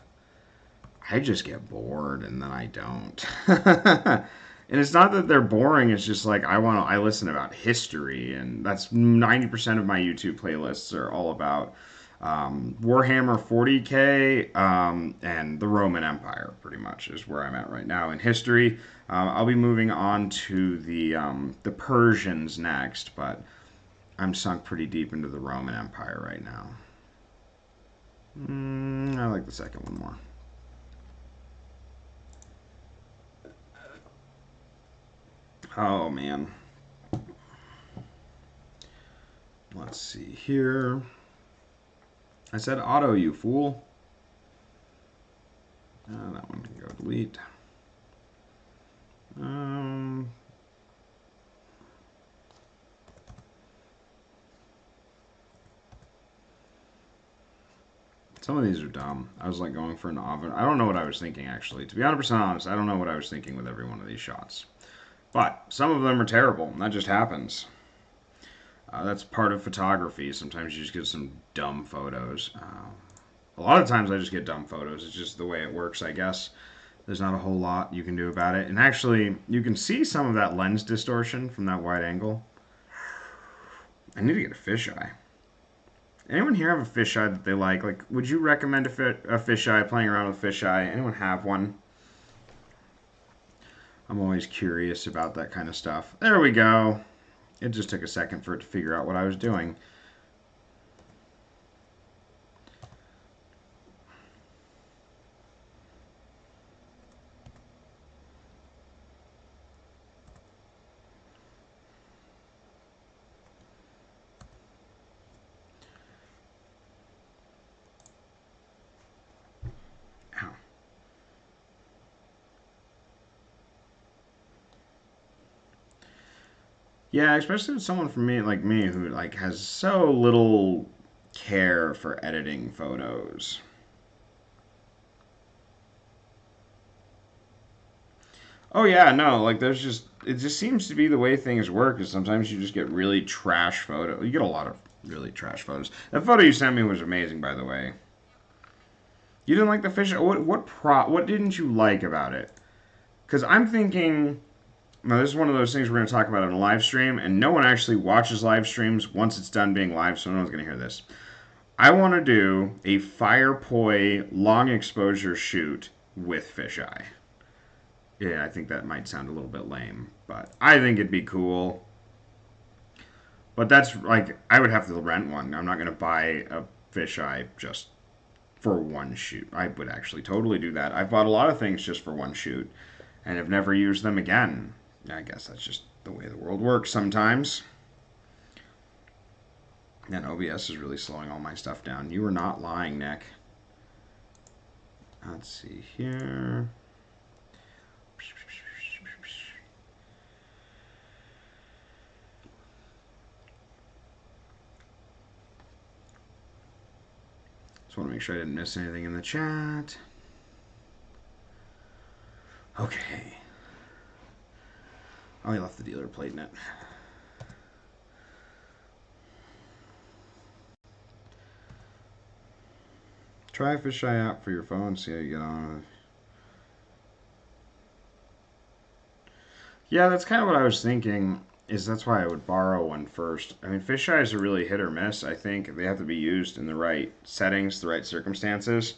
just get bored and then I don't. And it's not that they're boring. It's just like I listen about history, and that's 90% of my YouTube playlists are all about Warhammer 40K and the Roman Empire. Pretty much is where I'm at right now in history. I'll be moving on to the Persians next, but I'm sunk pretty deep into the Roman Empire right now. I like the second one more. Oh man. Let's see here. I said auto, you fool. That one can go delete. Some of these are dumb. I was like going for an oven. I don't know what I was thinking actually. To be 100% honest, I don't know what I was thinking with every one of these shots. But some of them are terrible, and that just happens. That's part of photography. Sometimes you just get some dumb photos. A lot of times I just get dumb photos. It's just the way it works, I guess. There's not a whole lot you can do about it. And actually, you can see some of that lens distortion from that wide angle. I need to get a fisheye. Anyone here have a fisheye that they like? Like, would you recommend a fisheye, playing around with fisheye? Anyone have one? I'm always curious about that kind of stuff. There we go. It just took a second for it to figure out what I was doing. Ow. Yeah, especially with someone from me like me who like has so little care for editing photos. Oh yeah, no, like there's just it just seems to be the way things work is sometimes you just get really trash photo. You get a lot of really trash photos. That photo you sent me was amazing, by the way. You didn't like the fish? What didn't you like about it? Because I'm thinking Now, this is one of those things we're going to talk about in a live stream, and no one actually watches live streams once it's done being live, so no one's going to hear this. I want to do a fire poi long exposure shoot with fisheye. Yeah, I think that might sound a little bit lame, but I think it'd be cool. But that's like, I would have to rent one. I'm not going to buy a fisheye just for one shoot. I would actually totally do that. I've bought a lot of things just for one shoot and have never used them again. I guess that's just the way the world works sometimes. And OBS is really slowing all my stuff down. You were not lying, Nick. Let's see here. Just want to make sure I didn't miss anything in the chat. Okay. Oh, he left the dealer plate in it. Try a fisheye app for your phone, see how you get on. Yeah, that's kind of what I was thinking. That's why I would borrow one first. I mean, fisheyes are really hit or miss. I think they have to be used in the right settings, the right circumstances.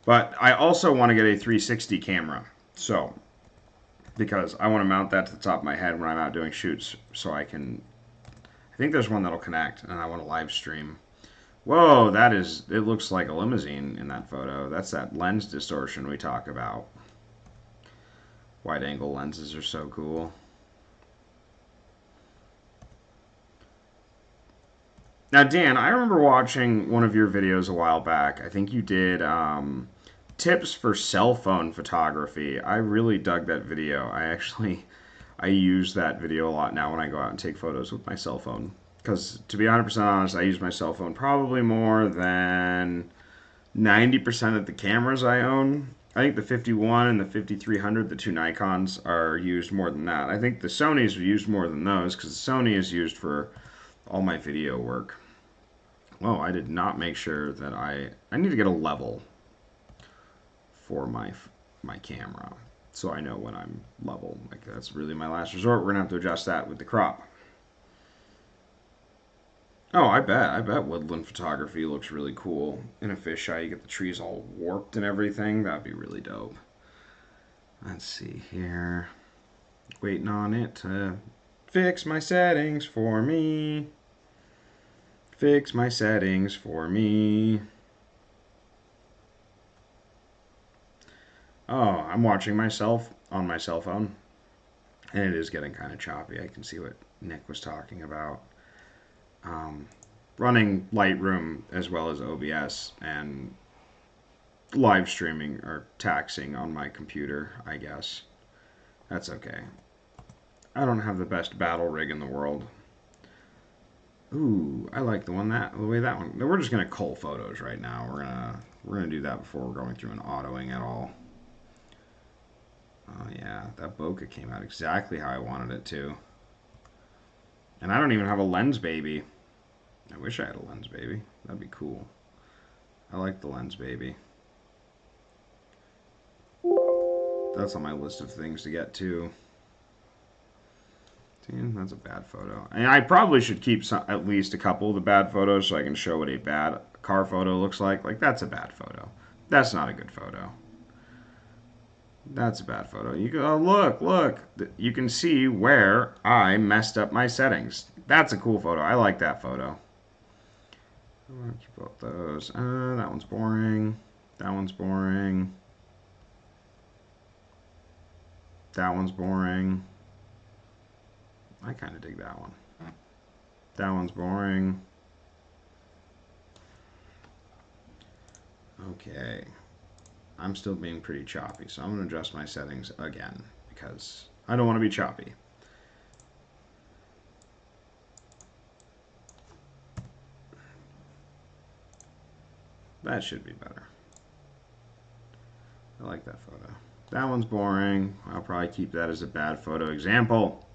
But I also want to get a 360 camera. So, because I want to mount that to the top of my head when I'm out doing shoots, so I can. I think there's one that'll connect, and I want to live stream. Whoa, it looks like a limousine in that photo. That's that lens distortion we talk about. Wide angle lenses are so cool. Now, Dan, I remember watching one of your videos a while back. I think you did tips for cell phone photography. I really dug that video. I use that video a lot now when I go out and take photos with my cell phone. Because to be 100% honest, I use my cell phone probably more than 90% of the cameras I own. I think the 51 and the 5300, the two Nikons, are used more than that. I think the Sonys are used more than those because the Sony is used for all my video work. Whoa, I did not make sure that I need to get a level for my camera so I know when I'm level. Like, that's really my last resort. We're gonna have to adjust that with the crop. Oh, I bet woodland photography looks really cool. In a fisheye, you get the trees all warped and everything. That'd be really dope. Let's see here. Waiting on it to fix my settings for me. Fix my settings for me. Oh, I'm watching myself on my cell phone. And it is getting kind of choppy. I can see what Nick was talking about. Running Lightroom as well as OBS and live streaming or taxing on my computer, I guess. That's okay. I don't have the best battle rig in the world. Ooh, I like the way that one. We're just gonna cull photos right now. We're gonna do that before we're going through and autoing at all. Oh yeah, that bokeh came out exactly how I wanted it to. And I don't even have a lens baby. I wish I had a lens baby. That'd be cool. I like the lens baby. That's on my list of things to get to. Damn, that's a bad photo. And I probably should keep at least a couple of the bad photos so I can show what a bad car photo looks like. Like, that's a bad photo. That's not a good photo. That's a bad photo. You go, oh, look. You can see where I messed up my settings. That's a cool photo. I like that photo. I'll keep both those. That one's boring. That one's boring. That one's boring. I kind of dig that one. That one's boring. Okay. I'm still being pretty choppy, so I'm going to adjust my settings again because I don't want to be choppy. That should be better. I like that photo. That one's boring. I'll probably keep that as a bad photo example.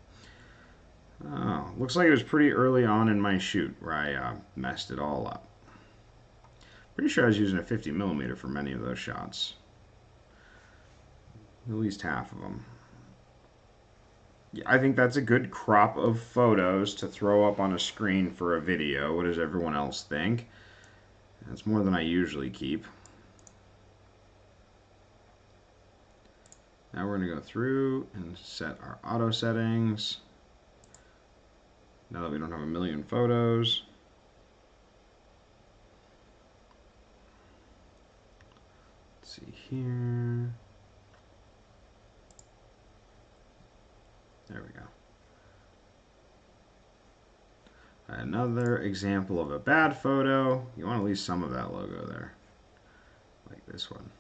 Oh, looks like it was pretty early on in my shoot where I messed it all up. Pretty sure I was using a 50mm for many of those shots. At least half of them. I think that's a good crop of photos to throw up on a screen for a video. What does everyone else think? That's more than I usually keep. Now we're going to go through and set our auto settings. Now that we don't have a million photos. Let's see here. There we go. Another example of a bad photo. You want at least some of that logo there, like this one.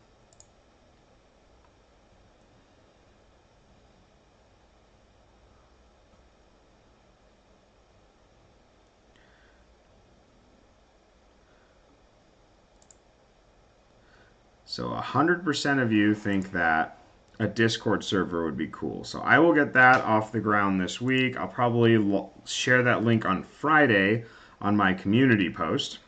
So 100% of you think that a Discord server would be cool. So I will get that off the ground this week. I'll probably share that link on Friday on my community post.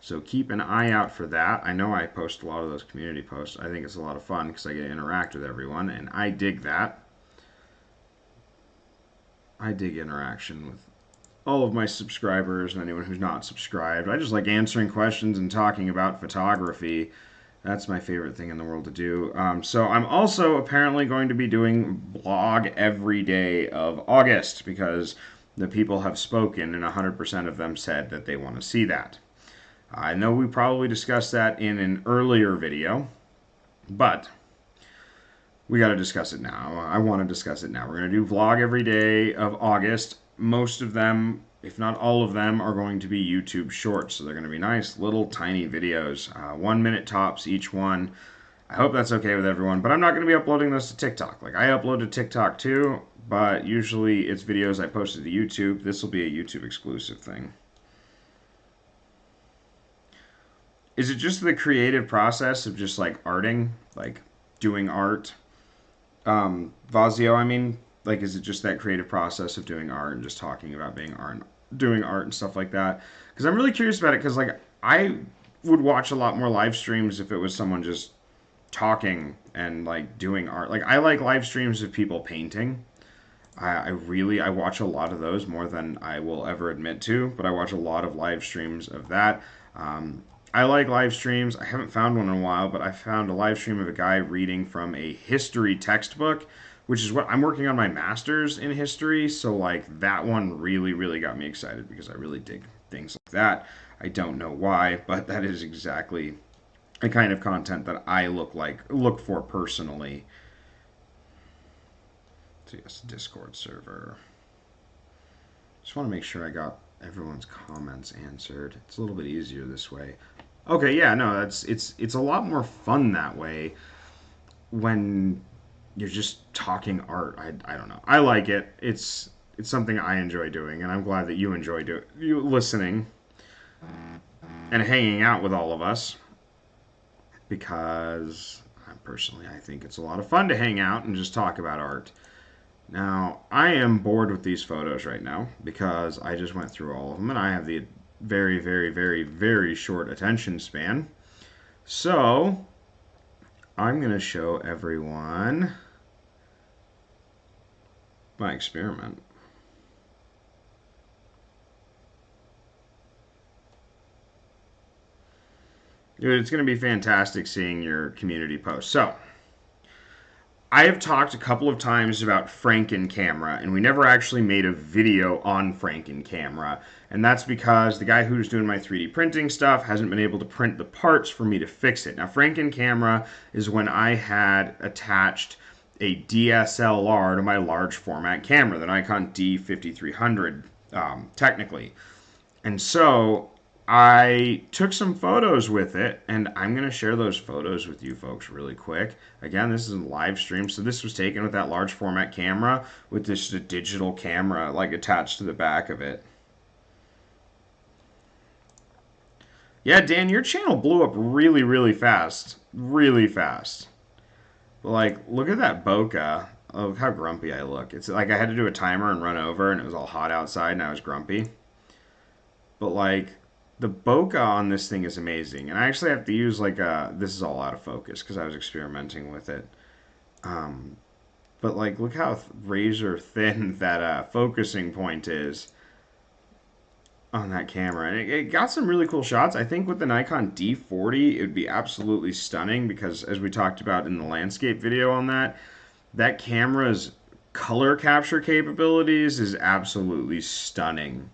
So keep an eye out for that. I know I post a lot of those community posts. I think it's a lot of fun because I get to interact with everyone, and I dig that. I dig interaction with all of my subscribers and anyone who's not subscribed. I just like answering questions and talking about photography. That's my favorite thing in the world to do. So I'm also apparently going to be doing blog every day of August because the people have spoken and 100% of them said that they want to see that. I know we probably discussed that in an earlier video, but we got to discuss it now. I want to discuss it now. We're going to do vlog every day of August. Most of them, if not all of them, are going to be YouTube shorts. So they're going to be nice little tiny videos, 1 minute tops each one. I hope that's okay with everyone, but I'm not going to be uploading those to TikTok. Like I upload to TikTok too, but usually it's videos I posted to YouTube. This will be a YouTube exclusive thing. Is it just the creative process of just like arting, like doing art? Vazio, I mean, like, is it just that creative process of doing art and just talking about being art, doing art and stuff like that? Because I'm really curious about it. Because like, I would watch a lot more live streams if it was someone just talking and like doing art. Like, I like live streams of people painting. I watch a lot of those more than I will ever admit to, but I watch a lot of live streams of that. I like live streams. I haven't found one in a while, but I found a live stream of a guy reading from a history textbook, which is what I'm working on my master's in history. So like that one really, really got me excited because I really dig things like that. I don't know why, but that is exactly the kind of content that I look for personally. So yes, Discord server. Just want to make sure I got everyone's comments answered. It's a little bit easier this way. Okay, yeah, no, it's a lot more fun that way when you're just talking art. I don't know. I like it. It's something I enjoy doing, and I'm glad that you enjoy you listening and hanging out with all of us because I think it's a lot of fun to hang out and just talk about art. Now, I am bored with these photos right now because I just went through all of them and I have the very, very, very, very short attention span. So, I'm going to show everyone my experiment. Dude, it's going to be fantastic seeing your community posts. So, I have talked a couple of times about Franken camera, and we never actually made a video on Franken camera. And that's because the guy who's doing my 3D printing stuff hasn't been able to print the parts for me to fix it. Now, Franken camera is when I had attached a DSLR to my large format camera, the Nikon D5300, technically. And so I took some photos with it, and I'm going to share those photos with you folks really quick. Again, this is a live stream, so this was taken with that large format camera with this digital camera like attached to the back of it. Yeah, Dan, your channel blew up really, really fast. Really fast. But like, look at that bokeh. Oh, look how grumpy I look. It's like I had to do a timer and run over, and it was all hot outside, and I was grumpy. But like, the bokeh on this thing is amazing, and I actually have to use like a. This is all out of focus because I was experimenting with it. But But like, look how razor thin that focusing point is on that camera. And it got some really cool shots. I think with the Nikon D40, it would be absolutely stunning because, as we talked about in the landscape video on that, that camera's color capture capabilities is absolutely stunning.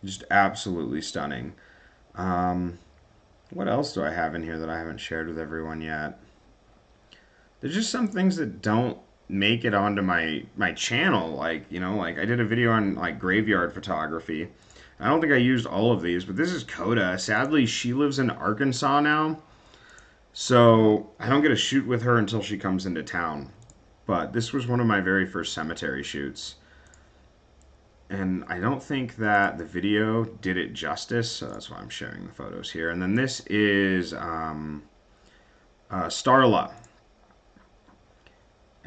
Just absolutely stunning. Um, what else do I have in here that I haven't shared with everyone yet? There's just some things that don't make it onto my channel. Like, like I did a video on like graveyard photography. I don't think I used all of these, but this is Coda. Sadly, she lives in Arkansas now, so I don't get to shoot with her until she comes into town. But this was one of my very first cemetery shoots. And I don't think that the video did it justice, so that's why I'm sharing the photos here. And then this is Starla.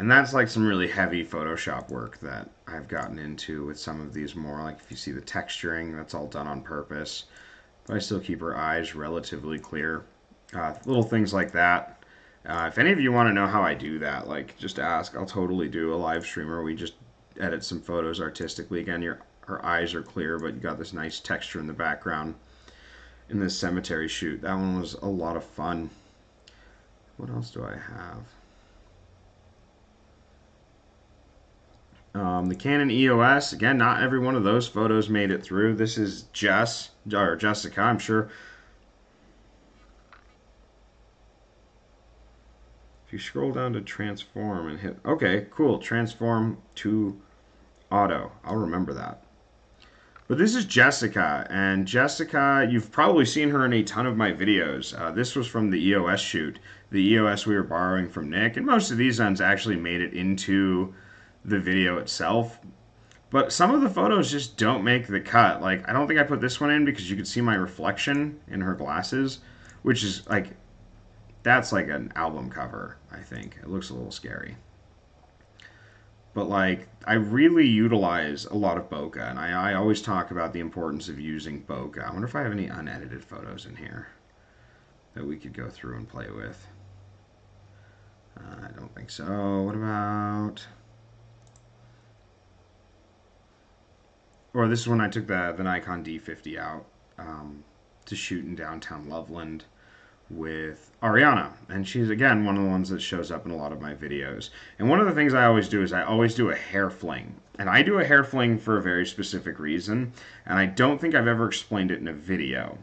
And that's like some really heavy Photoshop work that I've gotten into with some of these more. Like if you see the texturing, that's all done on purpose. But I still keep her eyes relatively clear. Little things like that. If any of you want to know how I do that, like just ask. I'll totally do a live stream where we just edit some photos artistically. Again, her eyes are clear, but you got this nice texture in the background in this cemetery shoot. That one was a lot of fun. What else do I have? The Canon EOS, again, not every one of those photos made it through. This is Jessica, I'm sure. If you scroll down to transform and hit, okay, cool, transform to auto. I'll remember that. But this is Jessica, and Jessica, you've probably seen her in a ton of my videos. This was from the EOS shoot, the EOS we were borrowing from Nick, and most of these ones actually made it into the video itself. But some of the photos just don't make the cut. Like, I don't think I put this one in because you could see my reflection in her glasses, which is like, that's like an album cover, I think. It looks a little scary. But like, I really utilize a lot of bokeh, and I always talk about the importance of using bokeh. I wonder if I have any unedited photos in here that we could go through and play with. I don't think so. What about... Or this is when I took the Nikon D50 out to shoot in downtown Loveland with Ariana. And she's, again, one of the ones that shows up in a lot of my videos. And one of the things I always do is I always do a hair fling. And I do a hair fling for a very specific reason. And I don't think I've ever explained it in a video.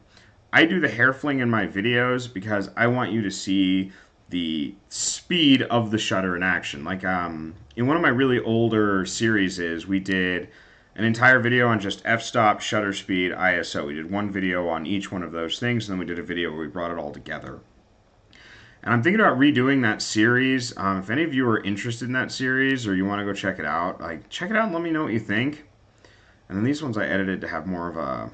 I do the hair fling in my videos because I want you to see the speed of the shutter in action. Like in one of my really older series we did an entire video on just f-stop, shutter speed, ISO. We did one video on each one of those things, and then we did a video where we brought it all together. And I'm thinking about redoing that series. If any of you are interested in that series or you want to go check it out, like check it out and let me know what you think. And then these ones I edited to have more of a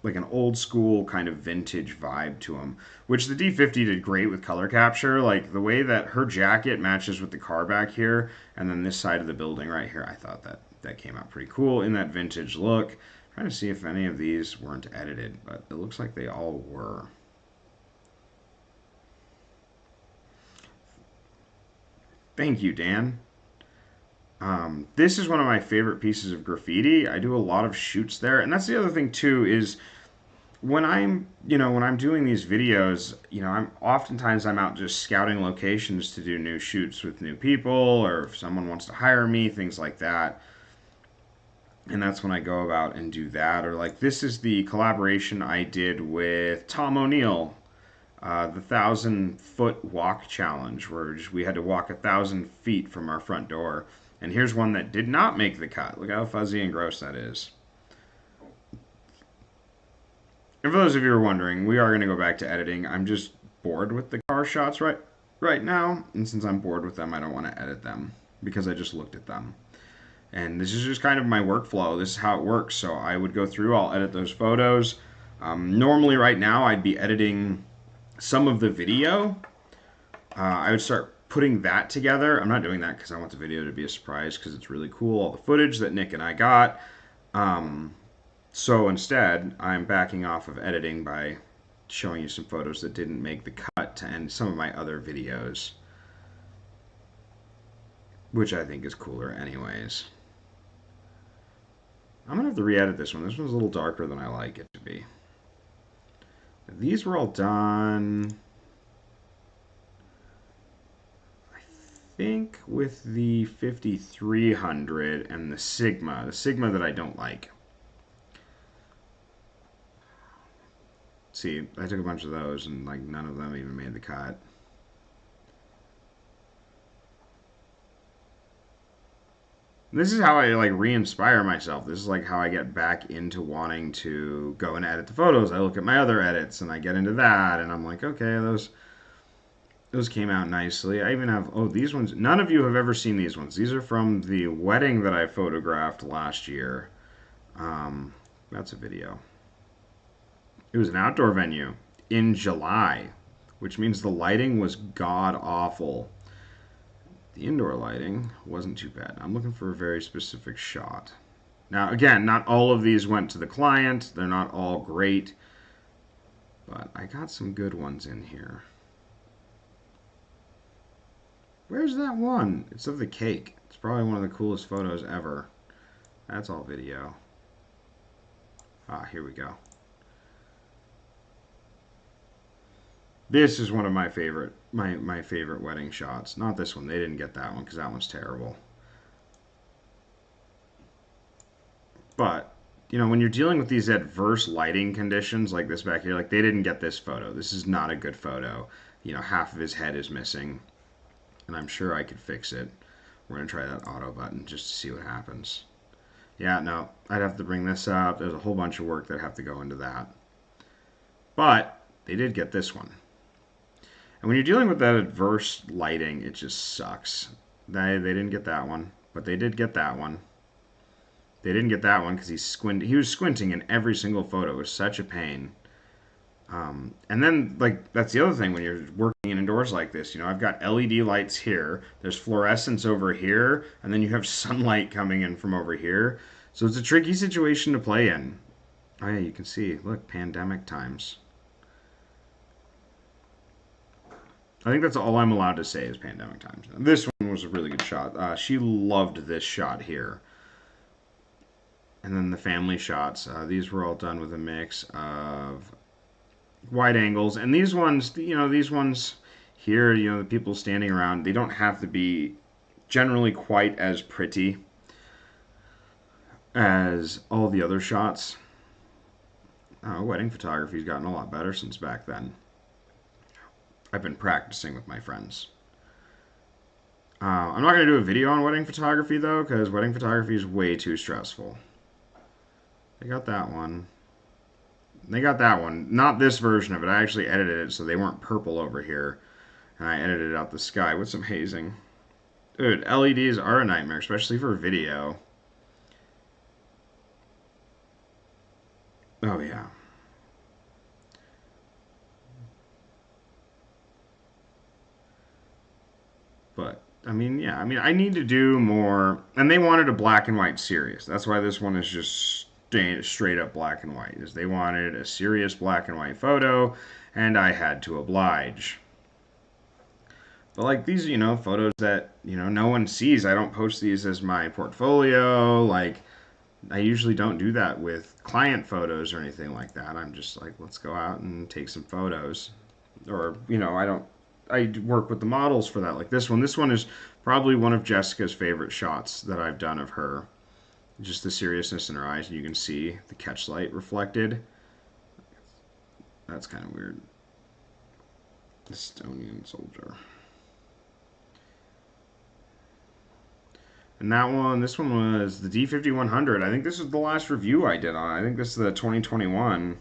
like an old school kind of vintage vibe to them, which the D50 did great with color capture. Like the way that her jacket matches with the car back here, and then this side of the building right here, I thought that came out pretty cool in that vintage look. Trying to see if any of these weren't edited, but it looks like they all were. Thank you, Dan. This is one of my favorite pieces of graffiti. I do a lot of shoots there, and that's the other thing too is when I'm doing these videos, I'm oftentimes out just scouting locations to do new shoots with new people, or if someone wants to hire me, things like that. And that's when I go about and do that. Or like this is the collaboration I did with Tom O'Neill, the 1,000-foot walk challenge, where we had to walk 1,000 feet from our front door. And here's one that did not make the cut. Look how fuzzy and gross that is. And for those of you who are wondering, we are going to go back to editing. I'm just bored with the car shots right now. And since I'm bored with them, I don't want to edit them because I just looked at them. And this is just kind of my workflow. This is how it works. So I would go through, I'll edit those photos. Normally right now I'd be editing some of the video. I would start putting that together. I'm not doing that because I want the video to be a surprise because it's really cool, all the footage that Nick and I got. So instead, I'm backing off of editing by showing you some photos that didn't make the cut to end some of my other videos. which I think is cooler anyways. I'm going to have to re-edit this one. This one's a little darker than I like it to be. These were all done, I think, with the 5300 and the Sigma that I don't like. See, I took a bunch of those and like none of them even made the cut. This is how I like re-inspire myself. This is like how I get back into wanting to go and edit the photos. I look at my other edits and I get into that and I'm like, okay, those came out nicely. I even have, oh, these ones. None of you have ever seen these ones. These are from the wedding that I photographed last year. That's a video. It was an outdoor venue in July, which means the lighting was god awful. The indoor lighting wasn't too bad. I'm looking for a very specific shot. Now, again, not all of these went to the client. They're not all great, but I got some good ones in here. Where's that one? It's of the cake. It's probably one of the coolest photos ever. That's all video. Ah, here we go. This is one of my favorite my favorite wedding shots. Not this one. They didn't get that one because that one's terrible. But, you know, when you're dealing with these adverse lighting conditions like this back here, like they didn't get this photo. This is not a good photo. You know, half of his head is missing. And I'm sure I could fix it. We're going to try that auto button just to see what happens. Yeah, no, I'd have to bring this up. There's a whole bunch of work that have to go into that. But they did get this one. And when you're dealing with that adverse lighting, it just sucks. They didn't get that one, but they did get that one. They didn't get that one because he was squinting in every single photo. It was such a pain. And then, like, that's the other thing when you're working indoors like this. You know, I've got LED lights here. There's fluorescence over here. And then you have sunlight coming in from over here. So it's a tricky situation to play in. Oh, yeah, you can see. Look, pandemic times. I think that's all I'm allowed to say is pandemic times. This one was a really good shot. She loved this shot here. And then the family shots. These were all done with a mix of wide angles. And these ones, you know, these ones here, you know, the people standing around, they don't have to be generally quite as pretty as all the other shots. Wedding photography's gotten a lot better since back then. I've been practicing with my friends. I'm not going to do a video on wedding photography, though, because wedding photography is way too stressful. They got that one. They got that one. Not this version of it. I actually edited it so they weren't purple over here. And I edited out the sky with some hazing. Dude, LEDs are a nightmare, especially for video. Oh, yeah. But, I mean, yeah. I mean, I need to do more. And they wanted a black and white series. That's why this one is just straight up black and white. Is they wanted a serious black and white photo, and I had to oblige. But like these, you know, photos that, you know, no one sees. I don't post these as my portfolio. Like, I usually don't do that with client photos or anything like that. I'm just like, let's go out and take some photos. Or, you know, I work with the models for that. Like this one. This one is probably one of Jessica's favorite shots that I've done of her. Just the seriousness in her eyes, and you can see the catch light reflected. That's kind of weird. Estonian soldier. And that one, this one was the D5100. I think this is the last review I did on it. I think this is the 2021.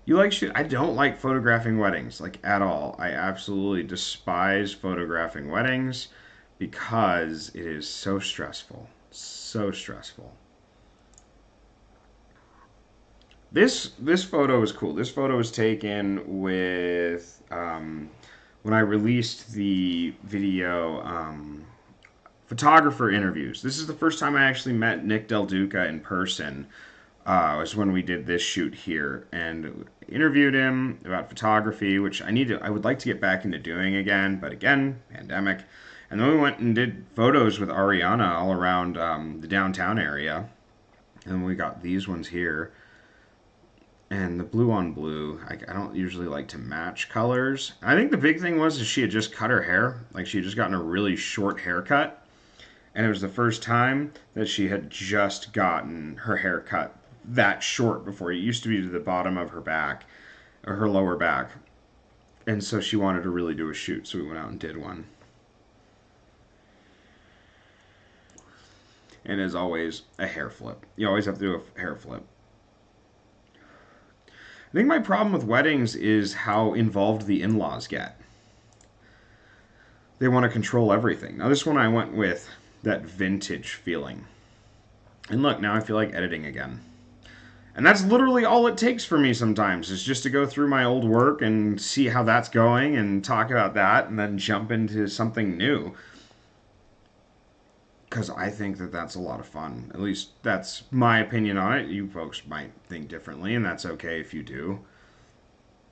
You like shit? I don't like photographing weddings, like at all. I absolutely despise photographing weddings because it is so stressful. So stressful. This photo is cool. This photo was taken with when I released the video photographer interviews. This is the first time I actually met Nick Del Duca in person. Was when we did this shoot here and interviewed him about photography, which I would like to get back into doing again, but again, pandemic. And then we went and did photos with Ariana all around the downtown area. And we got these ones here. And the blue on blue, I don't usually like to match colors. I think the big thing was is she had just cut her hair. Like she had just gotten a really short haircut. And it was the first time that she had just gotten her hair cut that short before. It used to be to the bottom of her back, or her lower back. And so she wanted to really do a shoot, so we went out and did one. And as always, a hair flip. You always have to do a hair flip. I think my problem with weddings is how involved the in-laws get. They want to control everything. Now this one I went with that vintage feeling. And look, now I feel like editing again. And that's literally all it takes for me sometimes, is just to go through my old work and see how that's going and talk about that and then jump into something new. Because I think that that's a lot of fun. At least that's my opinion on it. You folks might think differently, and that's okay if you do.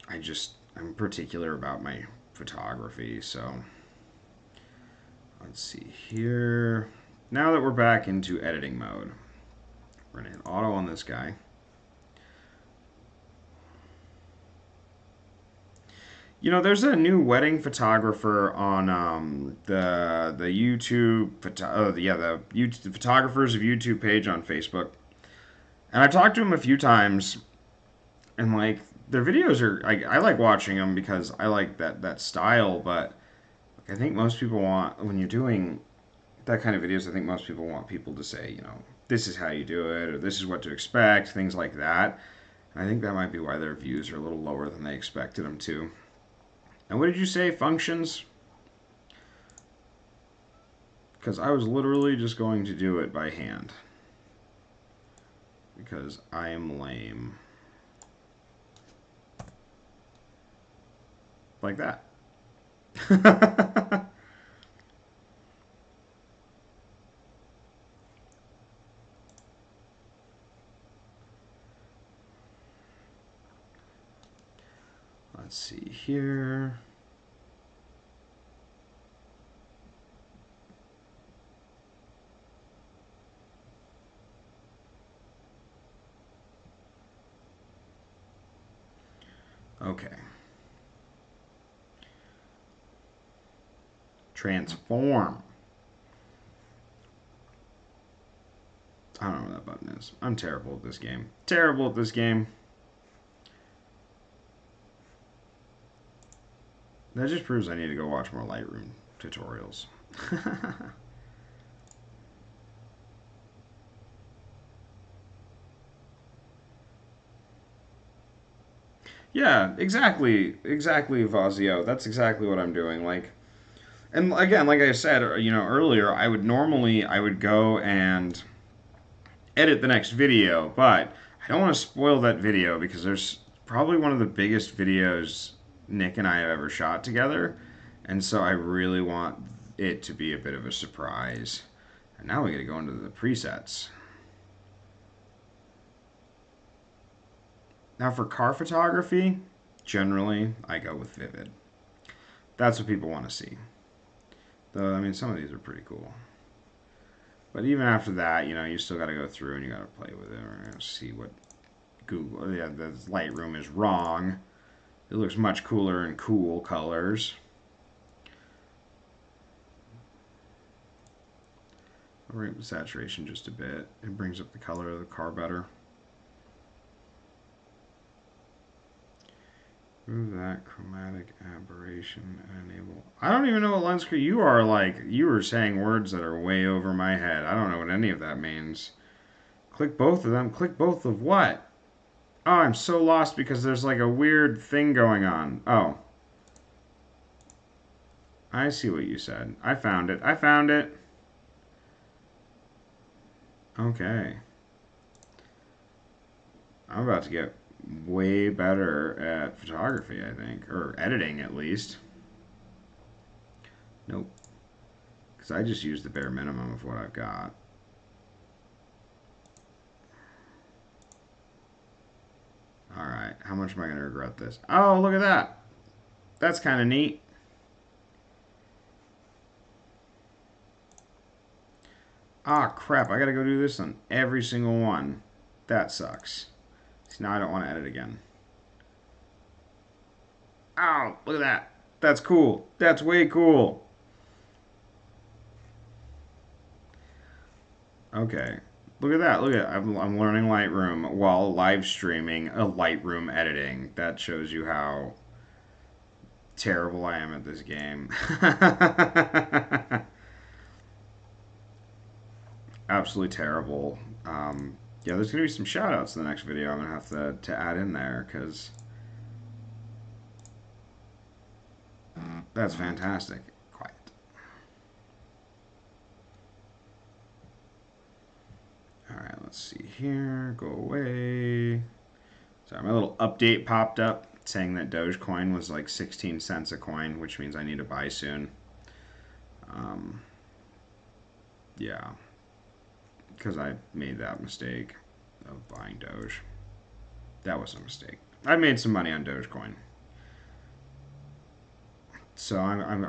I'm particular about my photography, so let's see here. Now that we're back into editing mode, we're going to hit auto on this guy. You know, there's a new wedding photographer on the YouTube, the photographers of YouTube page on Facebook, and I talked to him a few times, and like their videos are, I like watching them because I like that style, but I think most people want, when you're doing that kind of videos, I think most people want people to say, you know, this is how you do it, or this is what to expect, things like that. And I think that might be why their views are a little lower than they expected them to. And what did you say, functions? Because I was literally just going to do it by hand. Because I am lame. Like that. Let's see here. Okay. Transform. I don't know what that button is. I'm terrible at this game. Terrible at this game. That just proves I need to go watch more Lightroom tutorials. Yeah, exactly, Vazio. That's exactly what I'm doing. Like, and again, like I said, earlier, I would go and edit the next video, but I don't want to spoil that video because there's probably one of the biggest videos Nick and I have ever shot together, and so I really want it to be a bit of a surprise. And now we got to go into the presets. Now for car photography, generally I go with Vivid. That's what people want to see. Though, I mean, some of these are pretty cool. But even after that, you still got to go through and you got to play with it or see what Google, the Lightroom is wrong. It looks much cooler in cool colors. I'll bring up the saturation just a bit. It brings up the color of the car better. Remove that chromatic aberration and enable. I don't even know what lens crew you are. Like, you were saying words that are way over my head. I don't know what any of that means. Click both of them. Click both of what? Oh, I'm so lost because there's like a weird thing going on. Oh. I see what you said. I found it. I found it. Okay. I'm about to get way better at photography, I think. Or editing, at least. Nope. Because I just used the bare minimum of what I've got. Alright, how much am I going to regret this? Oh, look at that. That's kind of neat. Ah, crap. I gotta go do this on every single one. That sucks. See, now I don't want to edit again. Ow, look at that. That's cool. That's way cool. Okay. Look at that. Look at I'm learning Lightroom while live streaming a Lightroom editing. That shows you how terrible I am at this game. Absolutely terrible. Yeah, there's going to be some shout outs in the next video I'm going to have to add in there because that's fantastic. Quiet. Alright, let's see here. Go away. Sorry, my little update popped up saying that Dogecoin was like 16 cents a coin, which means I need to buy soon. Yeah, because I made that mistake of buying Doge. That was a mistake. I made some money on Dogecoin, so I'm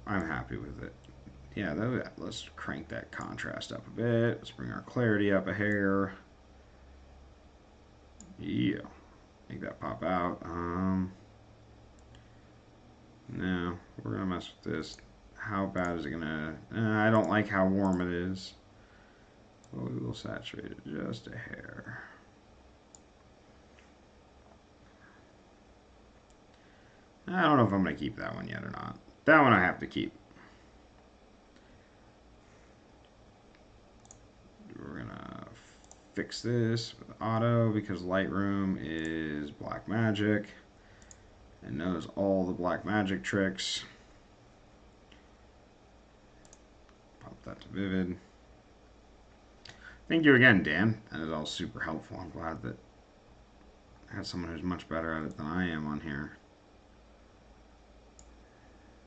happy with it. Yeah, let's crank that contrast up a bit. Let's bring our clarity up a hair. Yeah, make that pop out. No, we're gonna mess with this. How bad is it gonna? I don't like how warm it is. Well, we will saturate it just a hair. I don't know if I'm gonna keep that one yet or not. That one I have to keep. We're gonna fix this with auto because Lightroom is black magic and knows all the black magic tricks. Pop that to vivid. Thank you again, Dan. That is all super helpful. I'm glad that I have someone who's much better at it than I am on here.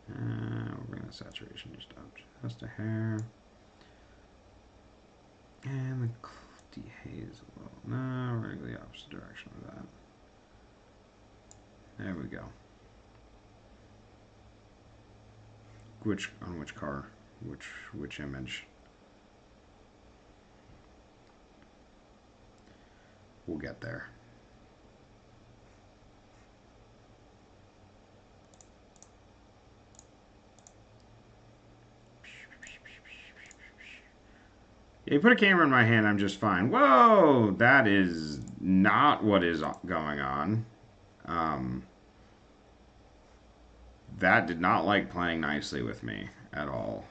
We'll bring the saturation just up just a hair. And the dehaze a little. No, we're going to go the opposite direction of that. There we go. On which car? Which image? We'll get there. Yeah, you put a camera in my hand, I'm just fine. Whoa, that is not what is going on. That did not like playing nicely with me at all.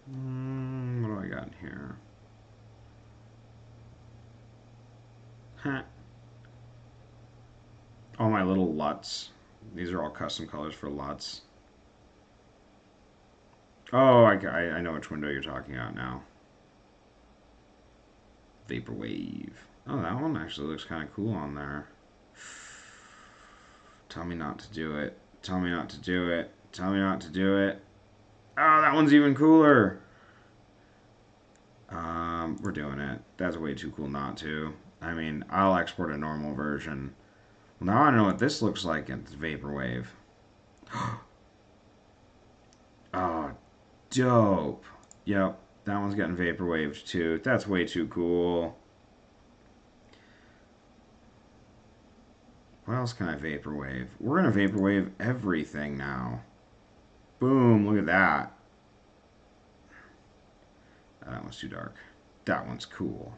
What do I got in here? Huh. All my little LUTs. These are all custom colors for LUTs. Oh, I know which window you're talking about now. Vaporwave. Oh, that one actually looks kind of cool on there. Tell me not to do it. Tell me not to do it. Tell me not to do it. Oh, that one's even cooler. We're doing it. That's way too cool not to. I mean, I'll export a normal version. Well, now I know what this looks like in Vaporwave. Oh, dope. Yep, that one's getting Vaporwave too. That's way too cool. What else can I Vaporwave? We're going to Vaporwave everything now. Boom, look at that. That one's too dark. That one's cool.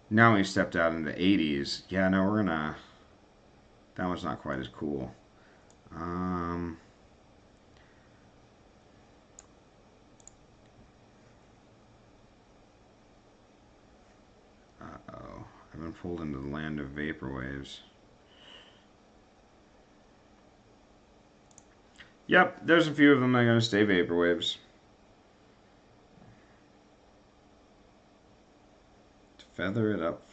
Now we stepped out into the 80s. Yeah, no, we're gonna... That one's not quite as cool. Uh-oh. I've been pulled into the land of vaporwaves. Yep, there's a few of them that are going to stay vaporwaves. To feather it up,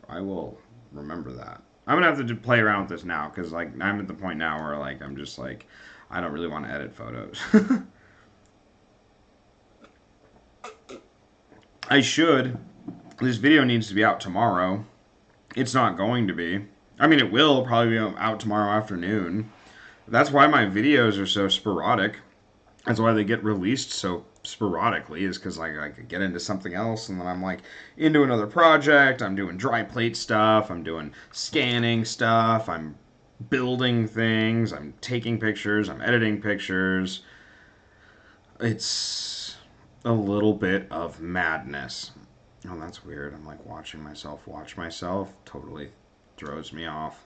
I will remember that. I'm gonna have to play around with this now because like I'm at the point now where like I'm just like I don't really want to edit photos. I should. This video needs to be out tomorrow. It's not going to be. I mean, it will probably be out tomorrow afternoon. That's why my videos are so sporadic. That's why they get released so sporadically, is because like I could get into something else and then I'm like into another project. I'm doing dry plate stuff. I'm doing scanning stuff. I'm building things. I'm taking pictures. I'm editing pictures. It's a little bit of madness. Oh, that's weird. I'm like watching myself watch myself. Totally throws me off.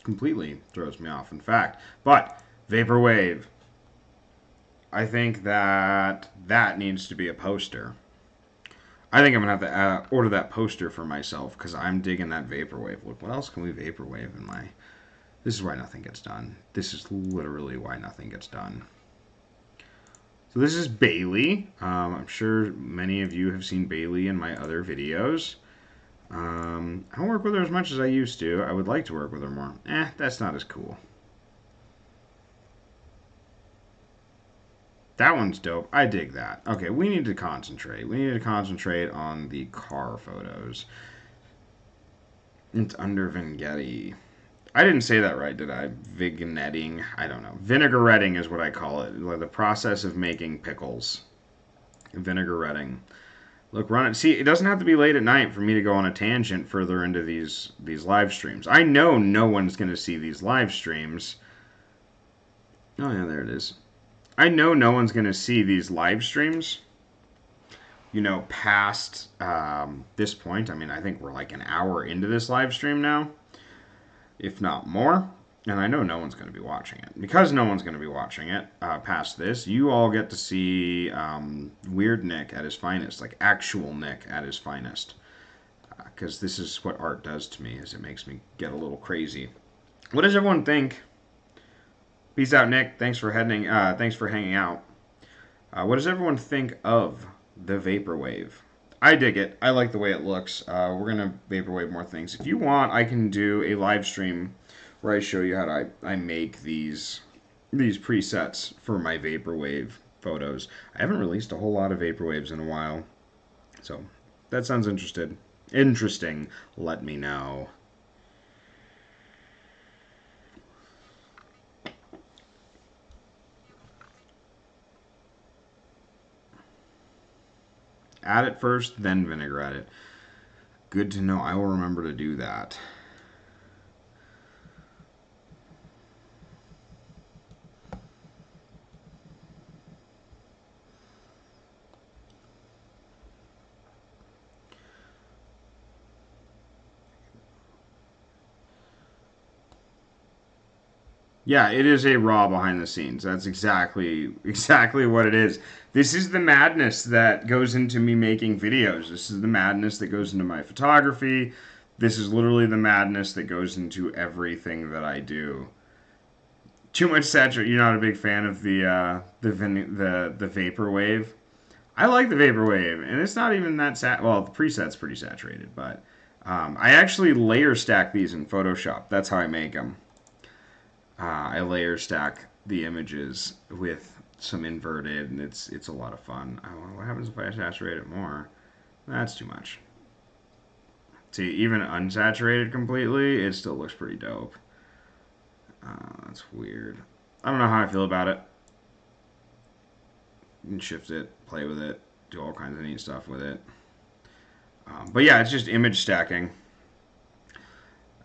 Completely throws me off, in fact. But Vaporwave, I think that that needs to be a poster. I think I'm going to have to order that poster for myself because I'm digging that Vaporwave. Look, what else can we Vaporwave in my... This is why nothing gets done. This is literally why nothing gets done. So this is Bailey. I'm sure many of you have seen Bailey in my other videos. I don't work with her as much as I used to. I would like to work with her more. That's not as cool. That one's dope. I dig that. Okay, we need to concentrate. We need to concentrate on the car photos. It's under Vignetti. I didn't say that right, did I? Vignetting. I don't know. Vinaigretting is what I call it. Like the process of making pickles. Vinaigretting. Look, run it. See, it doesn't have to be late at night for me to go on a tangent further into these live streams. I know no one's going to see these live streams. Oh, yeah, there it is. I know no one's going to see these live streams, you know, past this point. I mean, I think we're like an hour into this live stream now, if not more. And I know no one's going to be watching it. Because no one's going to be watching it past this, you all get to see Weird Nick at his finest, like actual Nick at his finest. Because this is what art does to me, is it makes me get a little crazy. What does everyone think? Peace out, Nick. Thanks for hanging out. What does everyone think of the Vaporwave? I dig it. I like the way it looks. We're gonna Vaporwave more things. If you want, I can do a live stream where I show you how I make these presets for my Vaporwave photos. I haven't released a whole lot of Vaporwaves in a while, so that sounds interesting. Let me know. Add it first, then vinaigrette it. Good to know. I will remember to do that. Yeah, it is a raw behind the scenes. That's exactly what it is. This is the madness that goes into me making videos. This is the madness that goes into my photography. This is literally the madness that goes into everything that I do. Too much saturated. You're not a big fan of the Vaporwave. I like the Vaporwave, and it's not even that well, the preset's pretty saturated, but I actually layer stack these in Photoshop. That's how I make them. I layer stack the images with some inverted, and it's a lot of fun. What happens if I saturate it more? That's too much. See, even unsaturated completely, it still looks pretty dope. That's weird. I don't know how I feel about it. You can shift it, play with it, do all kinds of neat stuff with it. But yeah, it's just image stacking.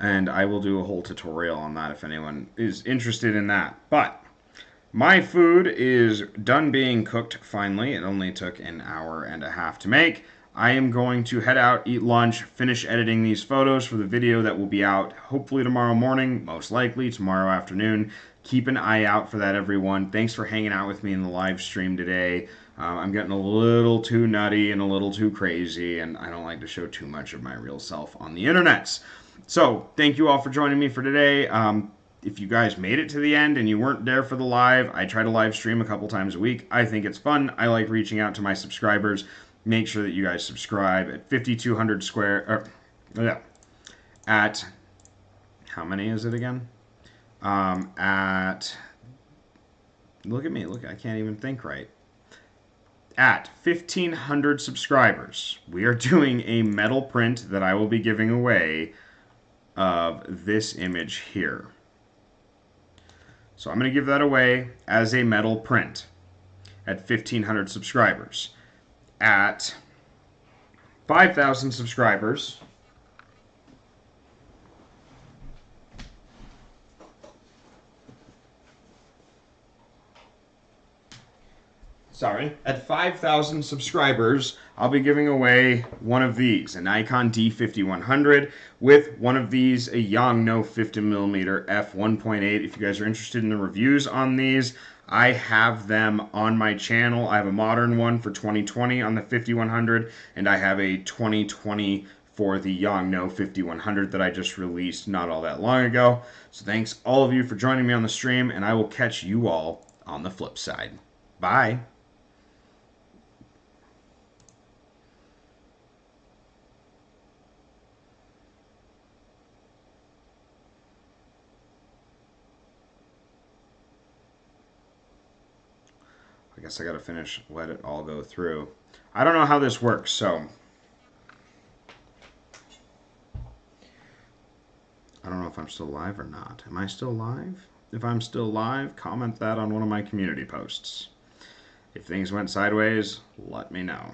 And I will do a whole tutorial on that if anyone is interested in that. But my food is done being cooked finally. It only took an hour and a half to make. I am going to head out, eat lunch, finish editing these photos for the video that will be out hopefully tomorrow morning, most likely tomorrow afternoon. Keep an eye out for that, everyone. Thanks for hanging out with me in the live stream today. I'm getting a little too nutty and a little too crazy, and I don't like to show too much of my real self on the internets. So, thank you all for joining me for today. If you guys made it to the end and you weren't there for the live, I try to live stream a couple times a week. I think it's fun. I like reaching out to my subscribers. Make sure that you guys subscribe at 5,200 square. at, how many is it again? At, look at me, look, I can't even think right. At 1,500 subscribers, we are doing a metal print that I will be giving away of this image here. So I'm going to give that away as a metal print at 1,500 subscribers. At 5,000 subscribers, at 5,000 subscribers, I'll be giving away one of these, a Nikon D5100 with one of these, a Yongnuo 50mm f1.8. If you guys are interested in the reviews on these, I have them on my channel. I have a modern one for 2020 on the 5100, and I have a 2020 for the Yongnuo 5100 that I just released not all that long ago. So thanks all of you for joining me on the stream, and I will catch you all on the flip side. Bye. I guess I gotta finish, let it all go through. I don't know how this works, so I don't know if I'm still live or not. Am I still live? If I'm still live, comment that on one of my community posts. If things went sideways, let me know.